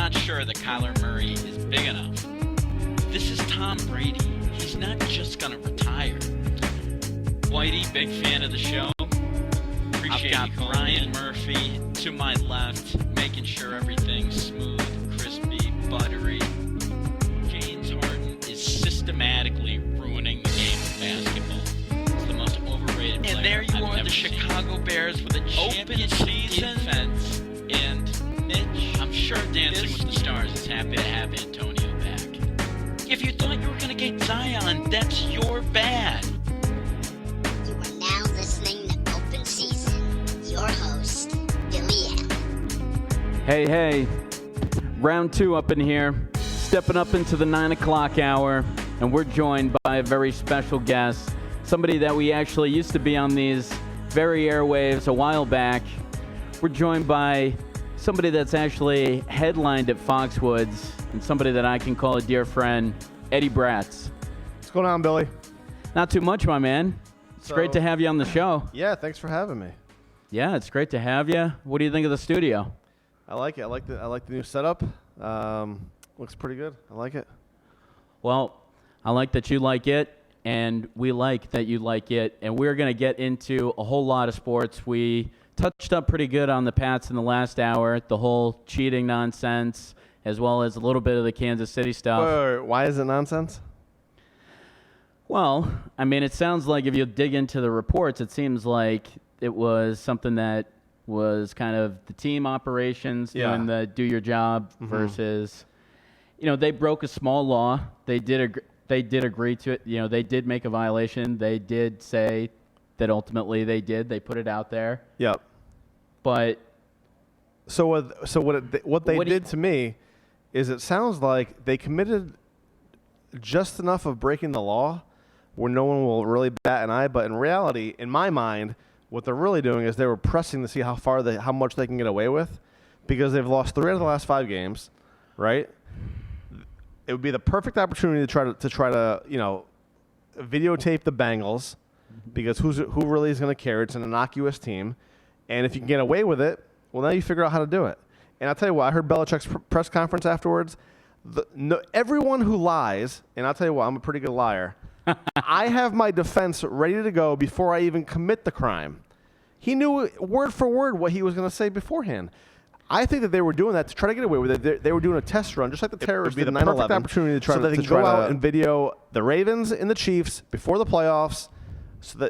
not sure that Kyler Murray is big enough. This is Tom Brady. He's not just going to retire. Whitey, big fan of the show. Appreciate I've got Ryan Murphy to my left, making sure everything's smooth, crispy, buttery. James Harden is systematically ruining the game of basketball. He's the most overrated player. And there you are, the Chicago Bears with a championship defense. And Mitch, I'm sure Dancing with the Stars is happy to have Antonio back. If you thought you were going to get Zion, that's your bad. You are now listening to Open Season. Your host, Billy Allen. Hey, round 2 up in here, stepping up into the 9 o'clock hour, and we're joined by a very special guest, somebody that we actually used to be on these very airwaves a while back. We're joined by somebody that's actually headlined at Foxwoods, and somebody that I can call a dear friend, Eddie Bratz. What's going on, Billy? Not too much, my man. It's great to have you on the show. Yeah, thanks for having me. Yeah, it's great to have you. What do you think of the studio? I like it. I like the new setup. Looks pretty good. I like it. Well, I like that you like it, and we like that you like it, and we're going to get into a whole lot of sports. We touched up pretty good on the Pats in the last hour, the whole cheating nonsense, as well as a little bit of the Kansas City stuff. Wait, why is it nonsense? Well, I mean, it sounds like if you dig into the reports, it seems like it was something that was kind of the team operations doing the do your job versus, they broke a small law. They did agree to it. They did make a violation. They did say that ultimately they did. They put it out there. Yep. But what they did to me is it sounds like they committed just enough of breaking the law where no one will really bat an eye. But in reality, in my mind, what they're really doing is they were pressing to see how much they can get away with, because they've lost 3 out of the last 5 games, right? It would be the perfect opportunity to try to videotape the Bengals, because who really is going to care? It's an innocuous team, and if you can get away with it, well, now you figure out how to do it. And I'll tell you what, I heard Belichick's press conference afterwards. Everyone who lies, and I'll tell you what, I'm a pretty good liar. I have my defense ready to go before I even commit the crime. He knew word for word what he was going to say beforehand. I think that they were doing that to try to get away with it. They were doing a test run, just like the terrorists did. The perfect opportunity to try to go out and video the Ravens and the Chiefs before the playoffs,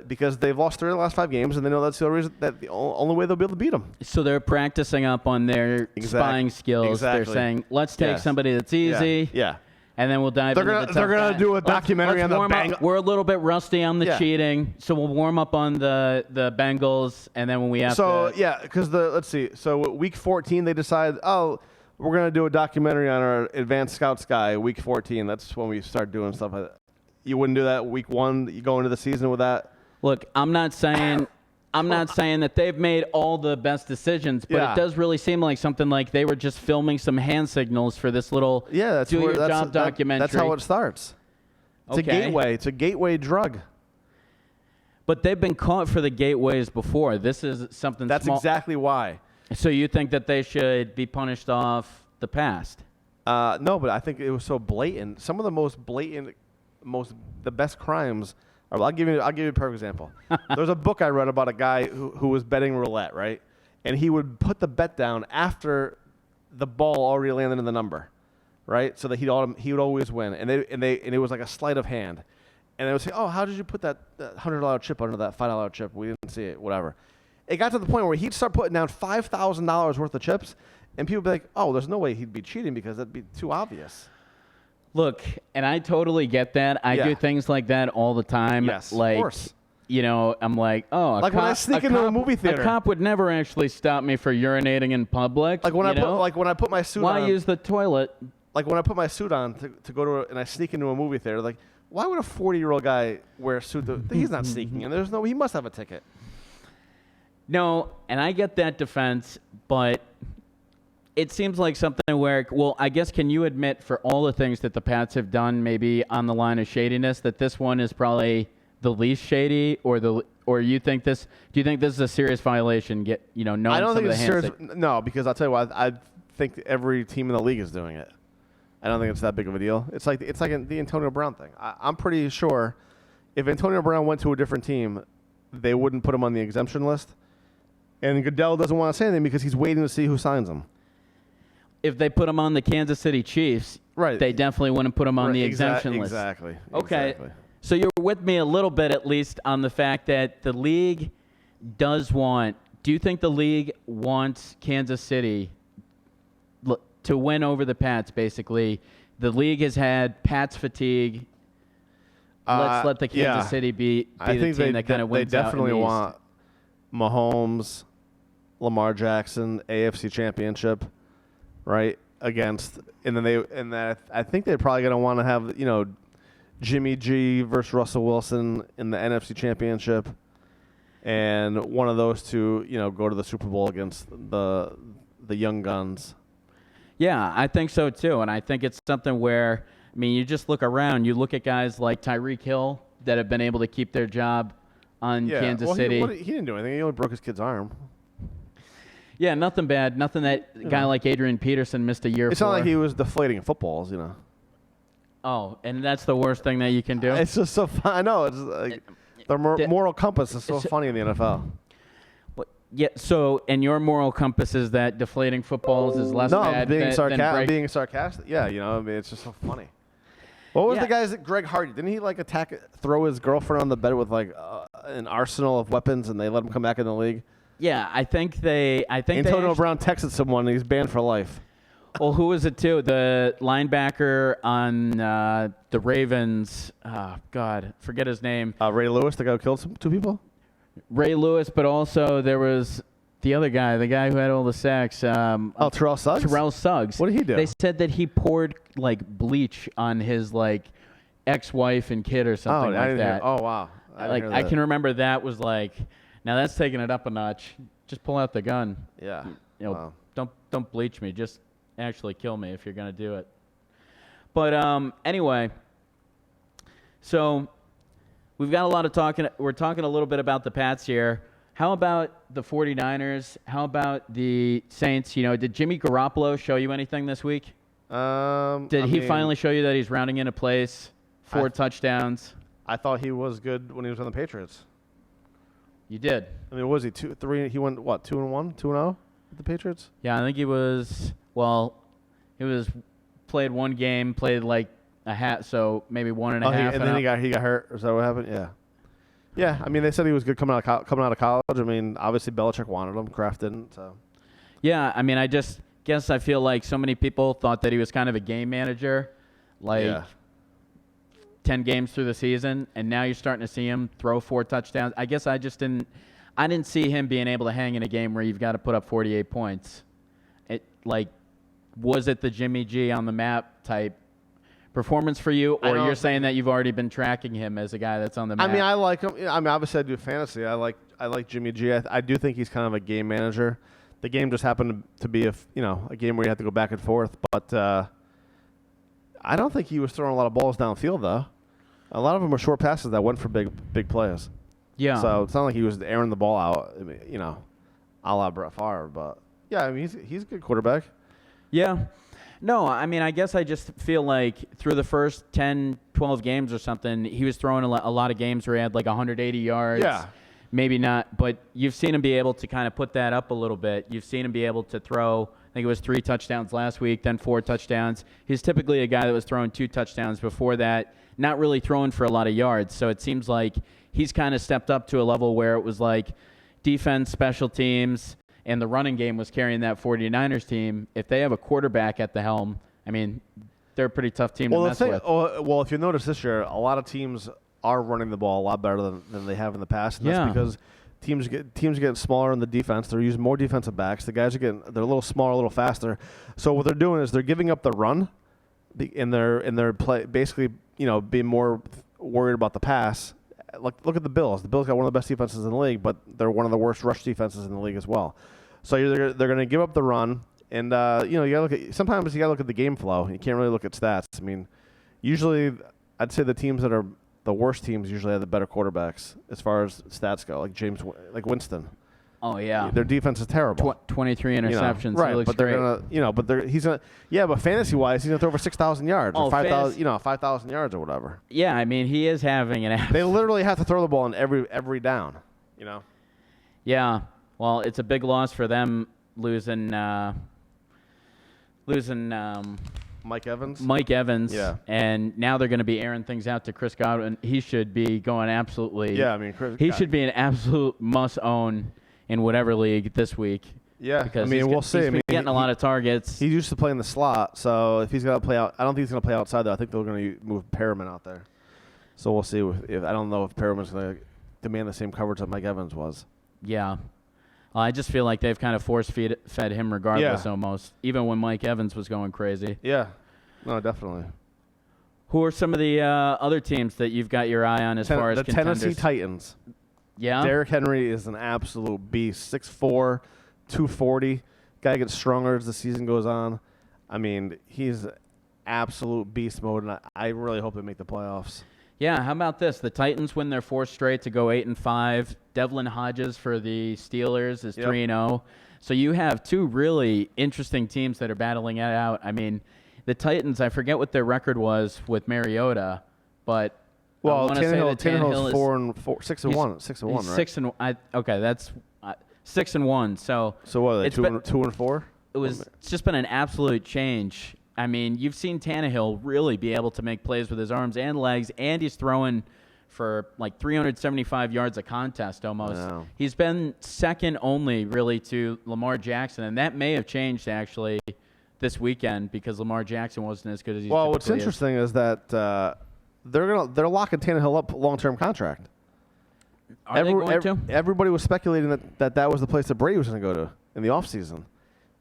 because they've lost 3 of the last 5 games, and they know that's the only reason, that the only way they'll be able to beat them. So they're practicing up on their spying skills. Exactly. They're saying, let's take somebody that's easy. Yeah. And then we'll dive into the tough They're going to do a documentary on the Bengals. We're a little bit rusty on the cheating, so we'll warm up on the Bengals, and then when we have because let's see. So week 14, they decide, we're going to do a documentary on our advanced scouts guy. Week 14, that's when we start doing stuff like that. You wouldn't do that week 1. You go into the season with that. Look, I'm not saying that they've made all the best decisions, but it does really seem like something like they were just filming some hand signals for this little do-your-job documentary. That's how it starts. It's a gateway. It's a gateway drug. But they've been caught for the gateways before. This is something That's small. exactly why. So you think that they should be punished off the past? No, but I think it was so blatant. Some of the most blatant, the best crimes. I'll give you a perfect example. There's a book I read about a guy who was betting roulette, right? And he would put the bet down after the ball already landed in the number, right? So that he would always win. And it was like a sleight of hand. And they would say, how did you put that $100 chip under that $5 chip? We didn't see it, whatever. It got to the point where he'd start putting down $5,000 worth of chips, and people would be like, there's no way he'd be cheating because that'd be too obvious. Look, and I totally get that. I do things like that all the time. Yes, like, of course. I'm like, when I sneak into a movie theater. A cop would never actually stop me for urinating in public. Like when I put my suit on. Why use the toilet? Like when I put my suit on to go and I sneak into a movie theater. Like, why would a 40-year-old guy wear a suit? He's not sneaking, and he must have a ticket. No, and I get that defense, but it seems like something where, I guess, can you admit for all the things that the Pats have done, maybe on the line of shadiness, that this one is probably the least shady, or you think do you think this is a serious violation? Knowing I don't some think of it's the serious. No, because I'll tell you what, I've think every team in the league is doing it. I don't think it's that big of a deal. It's like the Antonio Brown thing. I'm pretty sure if Antonio Brown went to a different team, they wouldn't put him on the exemption list. And Goodell doesn't want to say anything because he's waiting to see who signs him. If they put him on the Kansas City Chiefs, Right. they definitely wouldn't put him on the exemption list. Exactly. Okay. Exactly. So you're with me a little bit, at least, on the fact that the league does want. Do you think the league wants Kansas City to win over the Pats? Basically, the league has had Pats fatigue. Let's let the Kansas City be the team that kind of wins out in the East. They definitely want Mahomes, Lamar Jackson, AFC Championship, right? Against, and then I think they're probably going to want to have Jimmy G versus Russell Wilson in the NFC Championship, and one of those two go to the Super Bowl against the young guns. Yeah, I think so too, and I think it's something where you just look around, you look at guys like Tyreek Hill that have been able to keep their job on Kansas City. He didn't do anything. He only broke his kid's arm. Yeah, nothing bad. Nothing that a guy like Adrian Peterson missed a year for. It's not like he was deflating footballs, Oh, and that's the worst thing that you can do? It's just so fun. I know. It's like their moral compass is so funny in the NFL. Yeah, so, and your moral compass is that deflating footballs is less No, bad I'm being sarcastic. Yeah, it's just so funny. What was Yeah. the guy's Greg Hardy? Didn't he throw his girlfriend on the bed with an arsenal of weapons, and they let him come back in the league? Yeah, I think Antonio Brown texted someone, and he's banned for life. Well, who was it too? The linebacker on the Ravens. Oh, God, forget his name. Ray Lewis, the guy who killed two people? Ray Lewis, but also there was the other guy, the guy who had all the sacks. Terrell Suggs? Terrell Suggs. What did he do? They said that he poured bleach on his ex-wife and kid or something like that. Oh, wow. I can remember that was now that's taking it up a notch. Just pull out the gun. Yeah. Wow. Don't bleach me. Just actually kill me if you're gonna do it. But anyway, so we've got a lot of talking. We're talking a little bit about the Pats here. How about the 49ers? How about the Saints? Did Jimmy Garoppolo show you anything this week? Did he finally show you that he's rounding into place? 4 touchdowns. I thought he was good when he was on the Patriots. You did. Was he 2-3? He went what, 2-1, 2-0 with the Patriots? Yeah, I think he was. Well, he was played one game, played a half, so maybe 1.5. And then he got hurt. Is that what happened? Yeah. Yeah. They said he was good coming out of college. Obviously Belichick wanted him. Kraft didn't. So. Yeah. I just guess I feel like so many people thought that he was kind of a game manager, 10 games through the season, and now you're starting to see him throw 4 touchdowns. I guess I didn't see him being able to hang in a game where you've got to put up 48 points. Was it the Jimmy G on the map type performance for you, or you're saying that you've already been tracking him as a guy that's on the map? I like him. Obviously I do fantasy. I like Jimmy G. I do think he's kind of a game manager. The game just happened to be a game where you have to go back and forth, but I don't think he was throwing a lot of balls downfield though. A lot of them were short passes that went for big plays. Yeah. So it's not like he was airing the ball out, a la Brett Favre. But yeah, he's a good quarterback. Yeah. No, I guess I just feel like through the first 10, 12 games or something, he was throwing a lot of games where he had 180 yards. Yeah. Maybe not, but you've seen him be able to kind of put that up a little bit. You've seen him be able to throw, I think it was 3 touchdowns last week, then 4 touchdowns. He's typically a guy that was throwing 2 touchdowns before that, not really throwing for a lot of yards. So it seems like he's kind of stepped up to a level where it was defense, special teams, and the running game was carrying that 49ers team. If they have a quarterback at the helm, they're a pretty tough team to mess with. Well, if you notice this year, a lot of teams are running the ball a lot better than they have in the past. And that's because teams are getting smaller in the defense. They're using more defensive backs. The guys they're a little smaller, a little faster. So what they're doing is they're giving up the run, in their play, basically being more worried about the pass. Look at the Bills. The Bills got one of the best defenses in the league, but they're one of the worst rush defenses in the league as well. So they're going to give up the run, and sometimes you got to look at the game flow. You can't really look at stats. Usually I'd say the teams that are the worst teams usually have the better quarterbacks as far as stats go, like Winston. Oh yeah. Their defense is terrible. 23 You know, interceptions. right? He looks but they're great. gonna, but he's gonna, but fantasy wise, he's gonna throw over 6,000 yards Oh, or 5,000, 5,000 yards or whatever. Yeah, I mean he is having an. They literally have to throw the ball in every down. Yeah. Well, it's a big loss for them losing. Mike Evans. Mike Evans. Yeah. And now they're going to be airing things out to Chris Godwin. He should be going absolutely. Yeah, I mean, he should be an absolute must-own in whatever league this week. Yeah, Because I mean, we'll see. He's been getting a lot of targets. He used to play in the slot, so if he's got to play out, I don't think he's going to play outside, though. I think they're going to move Perriman out there. So we'll see. If I don't know if Perriman's going to demand the same coverage that Mike Evans was. Yeah. I just feel like they've kind of force-fed him regardless almost, even when Mike Evans was going crazy. Yeah. No, definitely. Who are some of the other teams that you've got your eye on as far as the contenders? Tennessee Titans. Yeah? Derrick Henry is an absolute beast. 6'4", 240. Guy gets stronger as the season goes on. I mean, he's absolute beast mode, and I really hope they make the playoffs. Yeah, how about this? The Titans win their fourth straight to go 8-5. Devlin Hodges for the Steelers is 3-0. So you have two really interesting teams that are battling it out. I mean, the Titans, I forget what their record was with Mariota, but I want to say that Tannehill's is 6-1, 6-1, right? Okay, that's 6-1. So what are they? it's 2-4? it's just been an absolute change. I mean, you've seen Tannehill really be able to make plays with his arms and legs, and he's throwing for like 375 yards a contest almost. Wow. He's been second only really to Lamar Jackson, and that may have changed actually this weekend because Lamar Jackson wasn't as good as he Well, what's typically is. interesting is that they're locking Tannehill up long-term contract. Are they going to? Everybody was speculating that was the place that Brady was going to go to in the offseason.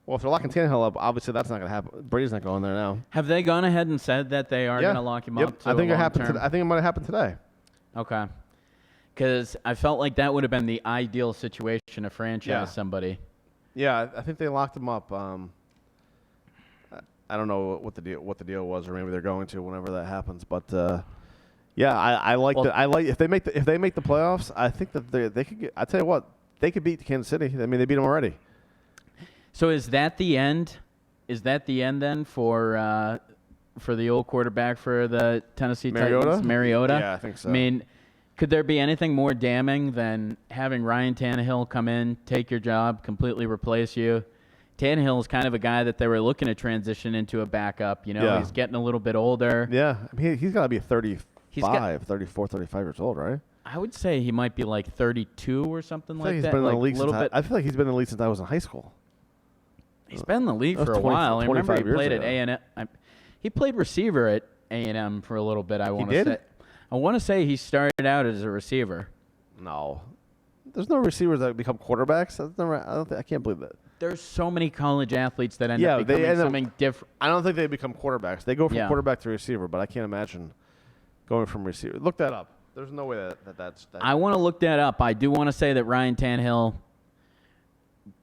Well, if they're locking Tannehill up, obviously that's not going to happen. Brady's not going there now. Have they gone ahead and said that they are going to lock him up to I think a it happened. long-term? I think it might have happened today. Okay. Because I felt like that would have been the ideal situation to franchise somebody. Yeah, I think they locked him up. I don't know what the deal was, or maybe they're going to whenever that happens. But I like that. I like if they make the playoffs. I think that they could get. I tell you what, they could beat Kansas City. I mean, they beat them already. So is that the end? Is that the end then for the old quarterback for the Tennessee Titans, Mariota? Yeah, I think so. I mean, could there be anything more damning than having Ryan Tannehill come in, take your job, completely replace you? Tannehill is kind of a guy that they were looking to transition into a backup. He's getting a little bit older. Yeah, I mean, he's got to be 34, 35 years old, right? I would say he might be like 32 or something like that. I feel like he's been in the league since I was in high school. He's been in the league for a 20 while. I remember he 25 played years at A&M. He played receiver at A&M for a little bit, I want to did? say. I want to say he started out as a receiver. No, there's no receivers that become quarterbacks. I can't believe that. There's so many college athletes that end up becoming something different. I don't think they become quarterbacks. They go from Yeah. quarterback to receiver, but I can't imagine going from receiver. Look that up. There's no way that's. I want to look that up. I do want to say that Ryan Tannehill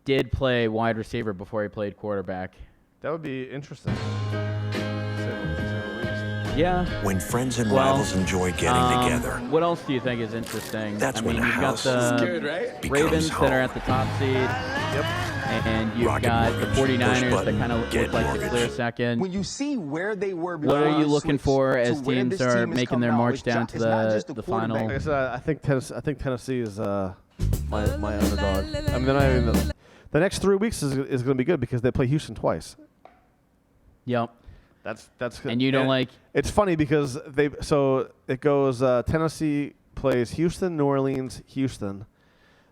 did play wide receiver before he played quarterback. That would be interesting. Yeah. When friends and rivals enjoy getting together, What else do you think is interesting? That's when a you've house got the becomes Ravens that are home. at the top seed. Yep. And you've Rocket got the Mortgage. 49ers Push that button, kind of get look like the mortgage. clear second. When you see where they were What are before you the looking switch for as to where teams this are team has making come their now, march it's down to it's not the just final? Like I said, I think Tennessee is my underdog. I mean, they're not even the next 3 weeks is going to be good because they play Houston twice. Yep. That's And you don't like. It's funny because it goes Tennessee plays Houston, New Orleans, Houston,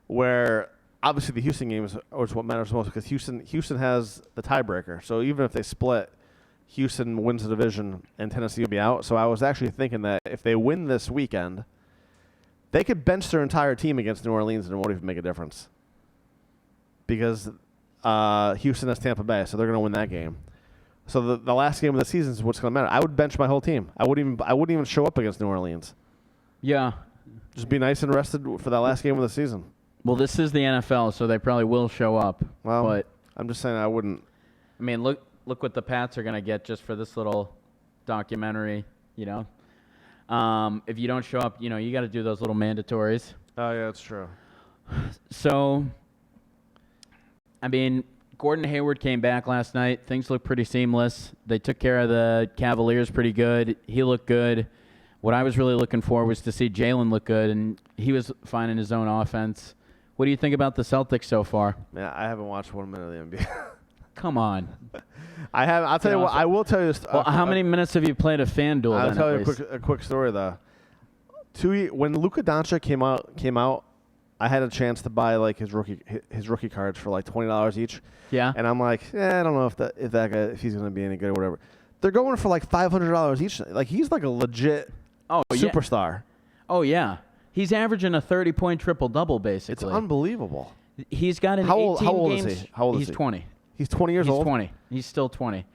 where obviously the Houston game is what matters most because Houston has the tiebreaker. So even if they split, Houston wins the division and Tennessee will be out. So I was actually thinking that if they win this weekend, they could bench their entire team against New Orleans and it won't even make a difference because Houston has Tampa Bay, so they're going to win that game. So the last game of the season is what's going to matter. I would bench my whole team. I wouldn't even show up against New Orleans. Yeah. Just be nice and rested for that last game of the season. Well, this is the NFL, so they probably will show up. Well, but I'm just saying I wouldn't. I mean, look what the Pats are going to get just for this little documentary. If you don't show up, you got to do those little mandatories. Oh yeah, that's true. So, I mean, Gordon Hayward came back last night. Things look pretty seamless. They took care of the Cavaliers pretty good. He looked good. What I was really looking for was to see Jalen look good, and he was finding his own offense. What do you think about the Celtics so far? Man, I haven't watched 1 minute of the NBA. Come on. I have. I'll tell you what. I will tell you this. Well, how many minutes have you played of FanDuel? I'll then, tell at you least? a quick story though. When Luka Doncic came out, I had a chance to buy like his rookie cards for like $20 each. Yeah. And I'm like, I don't know if that guy, if he's gonna be any good or whatever. They're going for like $500 each. Like he's like a legit superstar. Oh yeah. He's averaging a 30-point triple-double basically. It's unbelievable. He's got an How 18 old games. is he? How old is He's he? 20. He's 20 years He's old. 20. He's still 20.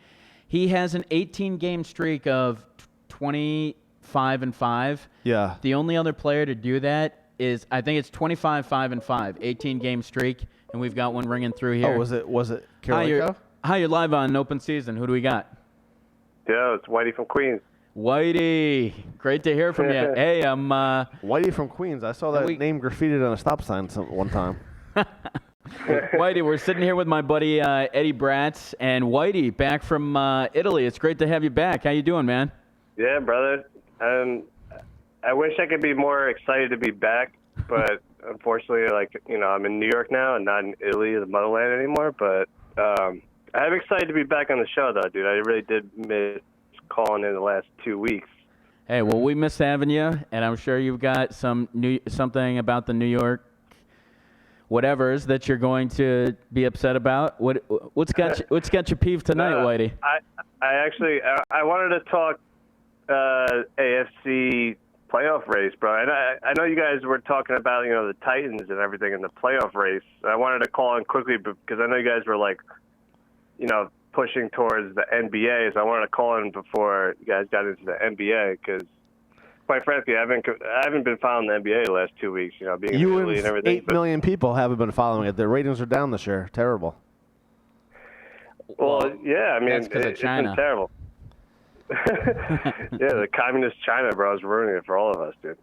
He has an 18-game streak of 25-5. Yeah. The only other player to do that is, I think it's 25-5-5, 18-game streak, and we've got one ringing through here. Oh, was it Hi, Karolinko? you're live on Open Season. Who do we got? Yeah, it's Whitey from Queens. Whitey, great to hear from you. Hey, I'm Whitey from Queens. I saw that name graffitied on a stop sign one time. Whitey. We're sitting here with my buddy Eddie Bratz, and Whitey back from Italy. It's great to have you back. How you doing, man? Yeah, brother. I wish I could be more excited to be back, but unfortunately, I'm in New York now and not in Italy, the motherland anymore. But I'm excited to be back on the show, though, dude. I really did miss calling in the last 2 weeks. Hey, well, we miss having you, and I'm sure you've got something about the New York whatevers that you're going to be upset about. What's got you peeved tonight, Whitey? I wanted to talk AFC playoff race, bro. And I know you guys were talking about the Titans and everything in the playoff race. I wanted to call in quickly because I know you guys were pushing towards the NBA, so I wanted to call in before you guys got into the NBA because, quite frankly, I haven't been following the NBA the last 2 weeks. Being in You Italy and everything. 8 million people haven't been following it. Their ratings are down this year. Terrible. Well, yeah, I mean, that's 'cause of China. It's been terrible. Yeah, the communist China, bro, is ruining it for all of us, dude.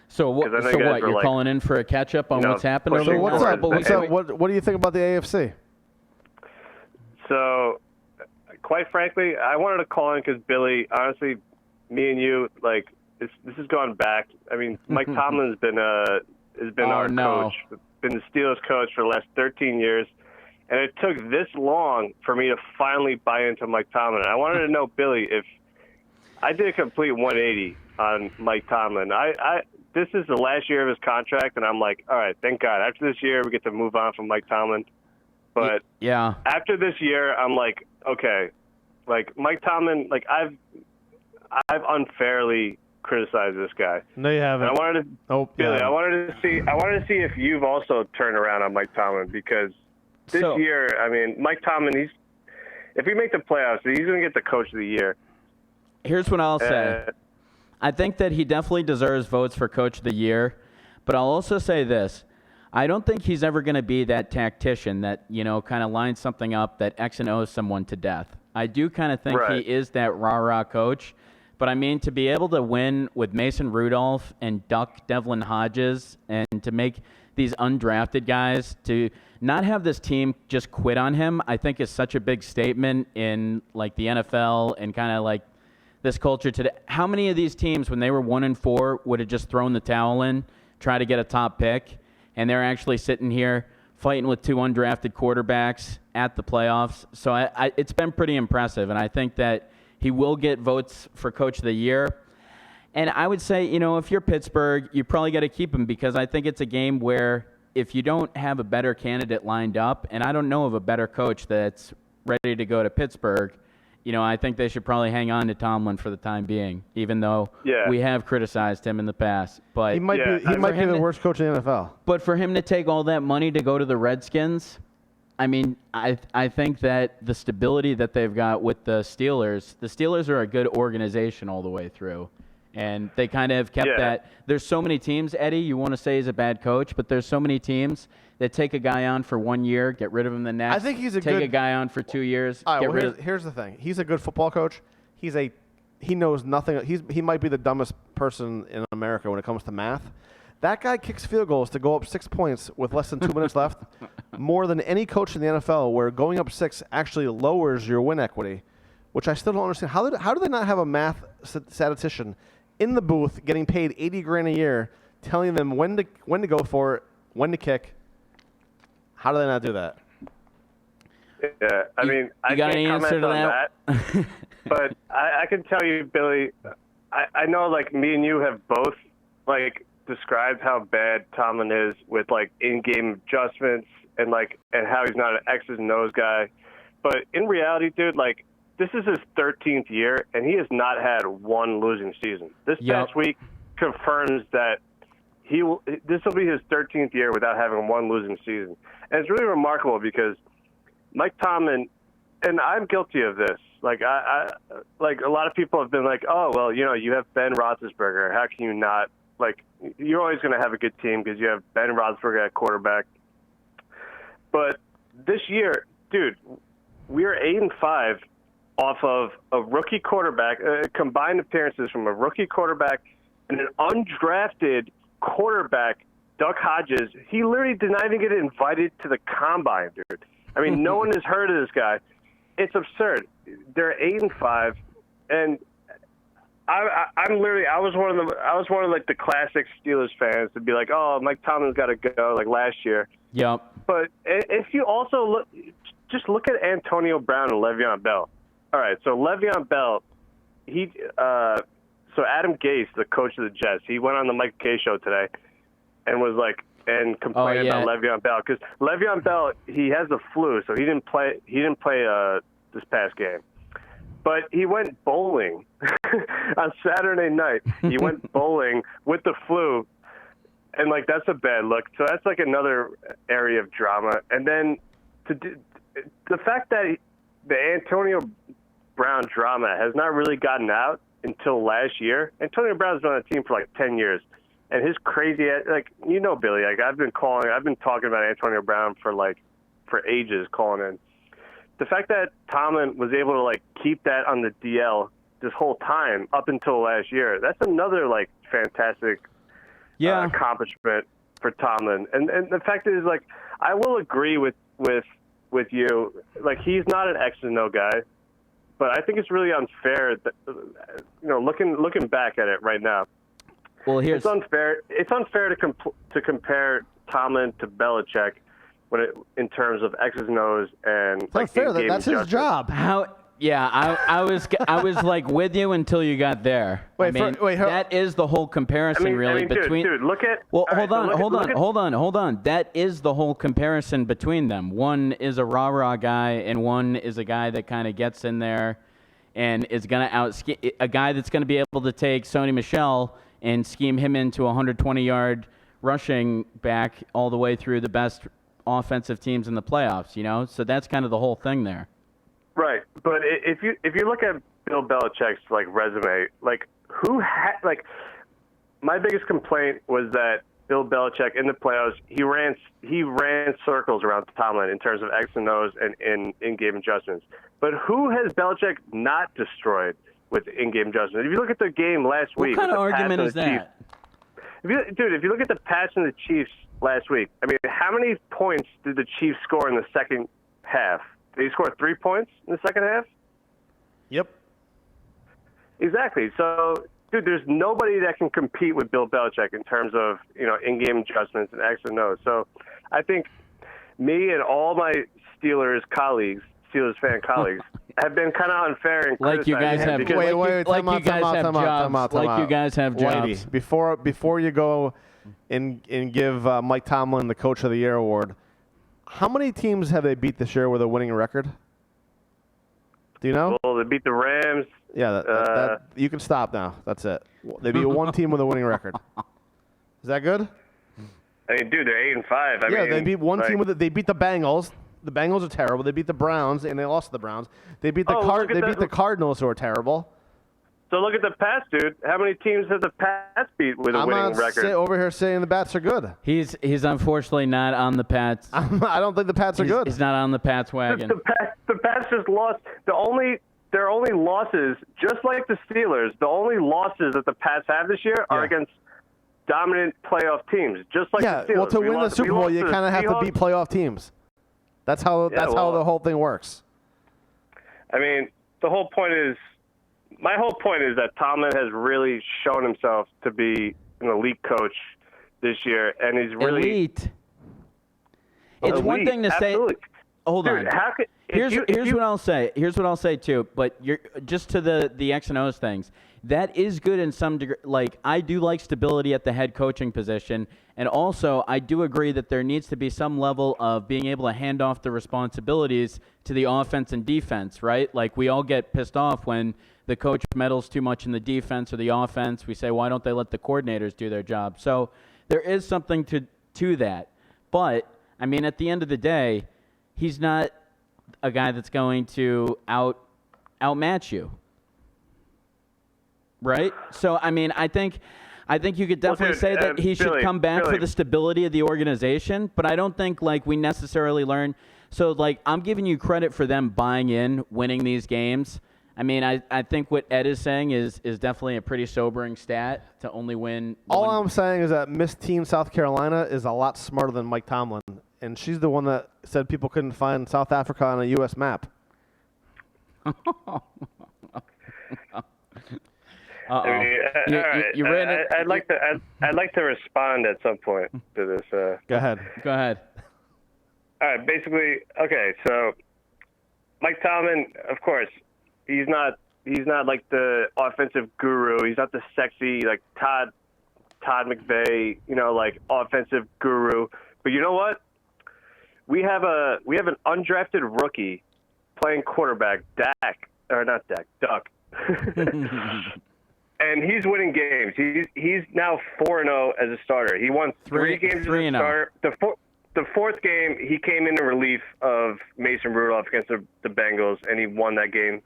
So what? 'Cause I know you guys were You're calling in for a catch up on what's happened over pushing the What's last up? couple What's weeks? up? What do you think about the AFC? So, quite frankly, I wanted to call in because Billy, honestly, me and you, this has gone back. I mean, Mike Tomlin's been our coach, been the Steelers coach for the last 13 years, and it took this long for me to finally buy into Mike Tomlin. I wanted to know, Billy, if I did a complete 180 on Mike Tomlin. This is the last year of his contract, and I'm like, all right, thank God. After this year, we get to move on from Mike Tomlin. But yeah, after this year, I'm like, okay, Mike Tomlin, I've unfairly criticized this guy. No, you haven't. And I wanted to, Billy, I wanted to see if you've also turned around on Mike Tomlin because this year, I mean, Mike Tomlin, if we make the playoffs, he's going to get the coach of the year. Here's what I'll say. I think that he definitely deserves votes for coach of the year, but I'll also say this. I don't think he's ever going to be that tactician that, kind of lines something up that X and O's someone to death. I do kind of think he is that rah-rah coach, but I mean, to be able to win with Mason Rudolph and duck Devlin Hodges and to make these undrafted guys, to not have this team just quit on him, I think is such a big statement in the NFL and kind of this culture today. How many of these teams, when they were 1-4, would have just thrown the towel in, try to get a top pick, and they're actually sitting here fighting with two undrafted quarterbacks at the playoffs? So it's been pretty impressive, and I think that he will get votes for Coach of the Year. And I would say, if you're Pittsburgh, you probably got to keep him because I think it's a game where if you don't have a better candidate lined up, and I don't know of a better coach that's ready to go to Pittsburgh, I think they should probably hang on to Tomlin for the time being, even though we have criticized him in the past. But he might be the worst coach in the NFL. But for him to take all that money to go to the Redskins, I mean, I think that the stability that they've got with the Steelers are a good organization all the way through. And they kind of have kept that. There's so many teams, Eddie, you want to say he's a bad coach, but there's so many teams that take a guy on for 1 year, get rid of him the next. I think he's take a guy on for 2 years. All right, here's the thing. He's a good football coach. He knows nothing. He might be the dumbest person in America when it comes to math. That guy kicks field goals to go up 6 points with less than 2 minutes left. more than any coach in the NFL, where going up 6 actually lowers your win equity, which I still don't understand. How do they not have a math statistician in the booth getting paid $80,000 a year, telling them when to go for it, when to kick? How do they not do that? Yeah, I mean, I got can't an answer comment to on that? but I can tell you, Billy, I know, like, me and you have both, like, described how bad Tomlin is with, like, in-game adjustments and how he's not an X's and O's guy. But in reality, dude, like, this is his 13th year, and he has not had one losing season. This past week confirms that this will be his 13th year without having one losing season. And it's really remarkable because Mike Tomlin, and I'm guilty of this. Like, I like, a lot of people have been like, oh, well, you know, you have Ben Roethlisberger. How can you not? Like, you're always going to have a good team because you have Ben Roethlisberger at quarterback. But this year, dude, we are 8-5 off of a rookie quarterback, combined appearances from a rookie quarterback and an undrafted quarterback, Duck Hodges. He literally did not even get invited to the combine, dude. I mean, no one has heard of this guy. It's absurd. They're 8-5, and I was one of like the classic Steelers fans to be like, oh, Mike Tomlin's got to go, like last year. Yep. But if you also look at Antonio Brown and Le'Veon Bell. All right, so Le'Veon Bell, so Adam Gase, the coach of the Jets, he went on the Mike Kay show today and was like, and complained about Le'Veon Bell, because Le'Veon Bell, he has the flu, so he didn't play this past game. But he went bowling on Saturday night. He went bowling with the flu, and like, that's a bad look. So that's like another area of drama. And then the fact that the Antonio Brown drama has not really gotten out until last year. Antonio Brown's been on the team for like 10 years. And his crazy, like, you know, Billy, like, I've been talking about Antonio Brown for ages, calling in. The fact that Tomlin was able to, like, keep that on the DL this whole time up until last year, that's another, like, fantastic accomplishment for Tomlin. And the fact is, like, I will agree with you. Like, he's not an X and O guy, but I think it's really unfair that, you know, looking back at it right now. Well, it's unfair. It's unfair to compare Tomlin to Belichick in terms of X's and O's and it's like fair. That's his job. I was like with you until you got there. That is the whole comparison, between. Dude, look at. Well, hold on. That is the whole comparison between them. One is a rah-rah guy, and one is a guy that kind of gets in there, and is going to a guy that's going to be able to take Sony Michel and scheme him into a 120-yard rushing back all the way through the best offensive teams in the playoffs. You know, so that's kind of the whole thing there. Right, but if you look at Bill Belichick's like resume, like my biggest complaint was that Bill Belichick in the playoffs he ran circles around Tomlin in terms of X and O's and in-game adjustments. But who has Belichick not destroyed with in-game adjustments? If you look at the game last week, what kind of argument is that? If you look at the Pats and the Chiefs last week, I mean, how many points did the Chiefs score in the second half? They scored 3 points in the second half? Yep. Exactly. So, dude, there's nobody that can compete with Bill Belichick in terms of, you know, in-game adjustments and X and O's. So I think me and all my Steelers fan colleagues, have been kind of unfair and like you guys have Wait, you guys have jobs. Whitey, before you go and give Mike Tomlin the Coach of the Year award, how many teams have they beat this year with a winning record? Do you know? Well, they beat the Rams. Yeah, you can stop now. That's it. They beat one team with a winning record. Is that good? I mean, dude, they're 8-5. They beat one team with it. They beat the Bengals. The Bengals are terrible. They beat the Browns, and they lost to the Browns. They beat the Cardinals, who are terrible. So look at the Pats, dude. How many teams have the Pats beat with a winning record? I'm over here saying the Pats are good. He's unfortunately not on the Pats. I don't think the Pats are good. He's not on the Pats wagon. The Pats just lost. Their only losses, just like the Steelers, the only losses that the Pats have this year are against dominant playoff teams, just like the Steelers. Well, to win the Super Bowl, you kind of have to beat playoff teams. That's how the whole thing works. I mean, my whole point is that Tomlin has really shown himself to be an elite coach this year, and he's really elite. It's one thing to absolutely. say. Hold Dude, on. Here's what I'll say. Here's what I'll say too. But you're just to the X and O's things. That is good in some degree. Like, I do like stability at the head coaching position, and also I do agree that there needs to be some level of being able to hand off the responsibilities to the offense and defense, right? Like, we all get pissed off when the coach meddles too much in the defense or the offense. We say, why don't they let the coordinators do their job? So there is something to that. But, I mean, at the end of the day, he's not a guy that's going to outmatch you. Right? So, I mean, I think you could definitely say that he should come back for the stability of the organization, but I don't think, like, we necessarily learn. So, like, I'm giving you credit for them buying in, winning these games. I mean, I think what Ed is saying is definitely a pretty sobering stat to only win. All I'm saying is that Miss Teen South Carolina is a lot smarter than Mike Tomlin, and she's the one that said people couldn't find South Africa on a U.S. map. I mean, I'd like to respond at some point to this. Go ahead. All right. Basically, okay. So, Mike Tomlin, of course, he's not like the offensive guru. He's not the sexy like Todd McVay, like offensive guru. But you know what? We have an undrafted rookie playing quarterback, Duck. And he's winning games. He's now 4-0 as a starter. He won three games as a starter. The fourth game, he came in relief of Mason Rudolph against the Bengals, and he won that game.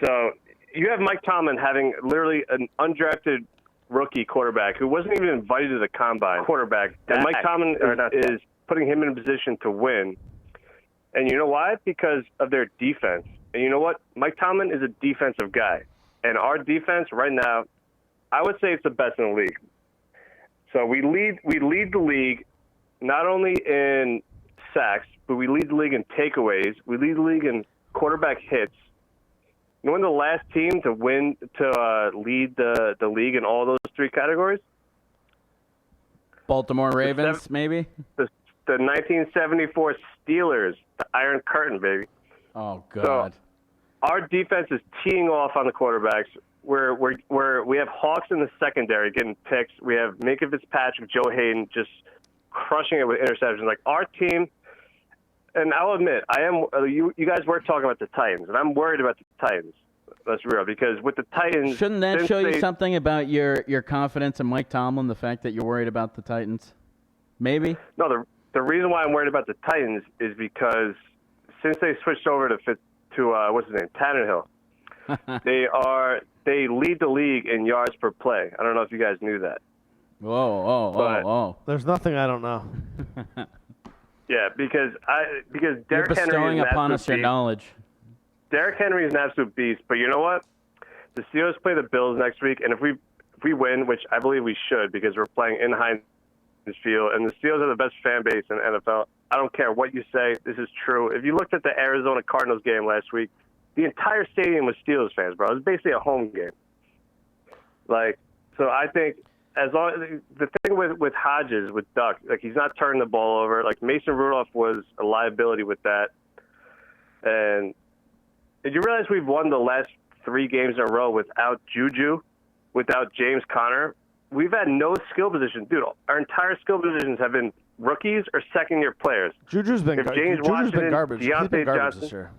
So you have Mike Tomlin having literally an undrafted rookie quarterback who wasn't even invited to the combine. And Mike Tomlin is putting him in a position to win. And you know why? Because of their defense. And you know what? Mike Tomlin is a defensive guy. And our defense right now, I would say it's the best in the league. So we lead the league not only in sacks, but we lead the league in takeaways. We lead the league in quarterback hits. You know when the last team to lead the league in all those three categories? Baltimore Ravens, maybe? The 1974 Steelers, the Iron Curtain, baby. Oh, God. So, our defense is teeing off on the quarterbacks. We have Hawks in the secondary getting picks. We have Minkah Fitzpatrick, Joe Hayden just crushing it with interceptions. Like our team, and I'll admit, you guys were talking about the Titans, and I'm worried about the Titans. That's real, because with the Titans, shouldn't that show you something about your confidence in Mike Tomlin? The fact that you're worried about the Titans, maybe? No, the reason why I'm worried about the Titans is because since they switched over to what's his name, Tannehill, they lead the league in yards per play. I don't know if you guys knew that. Whoa. There's nothing I don't know. Yeah, because You're Derrick Henry bestowing is an upon us absolute your beast. knowledge. Derrick Henry is an absolute beast, but you know what? The Steelers play the Bills next week, and if we win, which I believe we should, because we're playing in Heinz Field, and the Steelers are the best fan base in the NFL. I don't care what you say. This is true. If you looked at the Arizona Cardinals game last week, the entire stadium was Steelers fans, bro. It was basically a home game. So I think the thing with Hodges, with Duck, he's not turning the ball over. Mason Rudolph was a liability with that. And did you realize we've won the last 3 games in a row without Juju, without James Conner? We've had no skill position. Dude, our entire skill positions have been rookies or second-year players. Juju's been garbage. He's been garbage this year.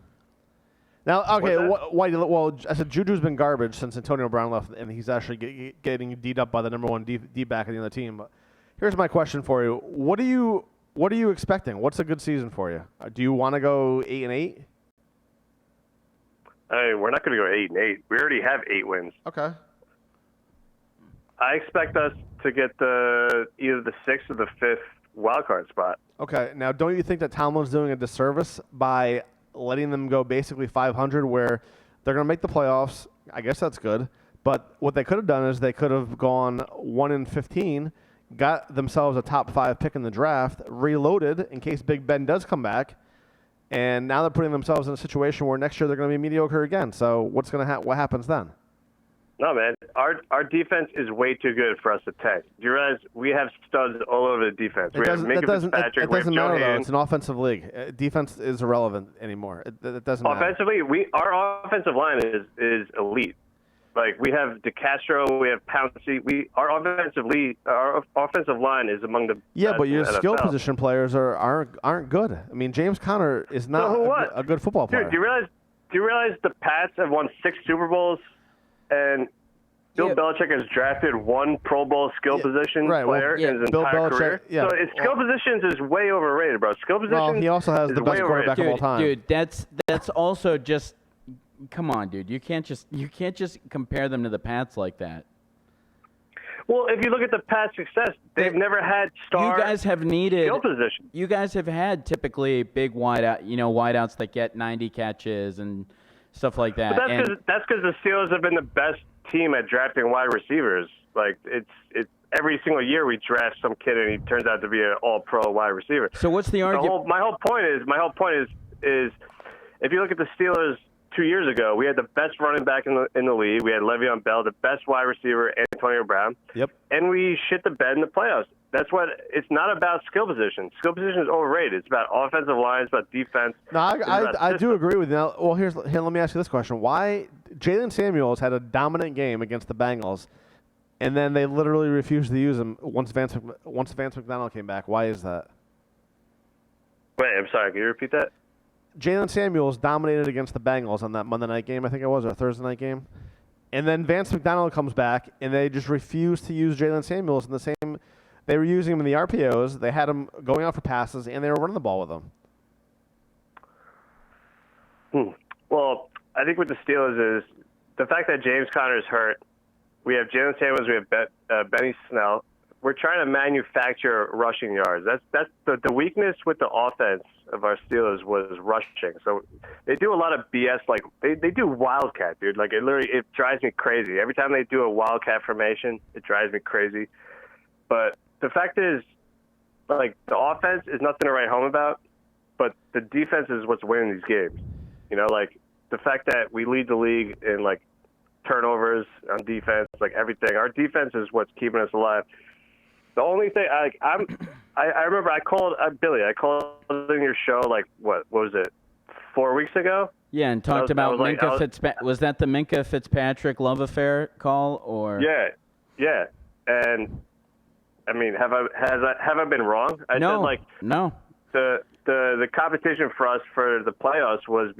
Now, okay, I said Juju's been garbage since Antonio Brown left, and he's actually getting D'd up by the number 1 D back in the other team. But here's my question for you: What are you expecting? What's a good season for you? Do you want to go 8-8? We're not going to go 8-8. We already have 8 wins. Okay. I expect us to get either the 6th or the 5th wild card spot. Okay. Now, don't you think that Tomlin's doing a disservice by letting them go basically 500, where they're going to make the playoffs? I guess that's good. But what they could have done is they could have gone 1-15, got themselves a top 5 pick in the draft, reloaded in case Big Ben does come back, And now they're putting themselves in a situation where next year they're going to be mediocre again. So what happens then? No, man. Our defense is way too good for us to tank. Do you realize we have studs all over the defense? It doesn't matter, though. It's an offensive league. Defense is irrelevant anymore. It doesn't matter. Offensively, our offensive line is elite. Like, we have DeCastro, we have Pouncey. Our offensive line is among the best but your in the skill NFL. position players aren't good. I mean, James Conner is not a good football player. Dude, do you realize the Pats have won 6 Super Bowls, and Bill Belichick has drafted 1 Pro Bowl skill position player in his entire career? So skill positions is way overrated, bro. Skill positions. Well, he also has the best quarterback of all time. Dude, that's also just. Come on, dude. You can't just compare them to the Pats like that. Well, if you look at the Pats' success, they've never had star. You guys have needed skill position. You guys have had typically big wideouts that get 90 catches and stuff like that. But that's because the Steelers have been the best team at drafting wide receivers. Like it's every single year we draft some kid and he turns out to be an all-pro wide receiver. So what's the argument? My whole point is if you look at the Steelers 2 years ago, we had the best running back in the league. We had Le'Veon Bell, the best wide receiver, Antonio Brown. Yep. And we shit the bed in the playoffs. That's what it's not about skill position. Skill position is overrated. It's about offensive line. It's about defense. No, I do agree with you. Now, well, here, let me ask you this question: why Jalen Samuels had a dominant game against the Bengals, and then they literally refused to use him once Vance McDonald came back? Why is that? Wait, I'm sorry. Can you repeat that? Jalen Samuels dominated against the Bengals on that Monday night game, I think it was, or Thursday night game. And then Vance McDonald comes back, and they just refused to use Jalen Samuels in the same. They were using him in the RPOs. They had him going out for passes, and they were running the ball with him. Well, I think with the Steelers is the fact that James Conner is hurt. We have Jalen Samuels. We have Benny Snell. We're trying to manufacture rushing yards. That's the weakness with the offense of our Steelers was rushing. So they do a lot of BS. Like they do wildcat, dude. Like it drives me crazy. Every time they do a wildcat formation, it drives me crazy. But the fact is, like, the offense is nothing to write home about, but the defense is what's winning these games. You know, like the fact that we lead the league in like turnovers on defense, like everything. Our defense is what's keeping us alive. The only thing I remember I called Billy. I called in your show like what was it 4 weeks ago? Yeah, and talked about Minkah Fitzpatrick. Was that the Minkah Fitzpatrick love affair call or? Yeah, and I mean, have I been wrong? I said like no. The competition for us for the playoffs was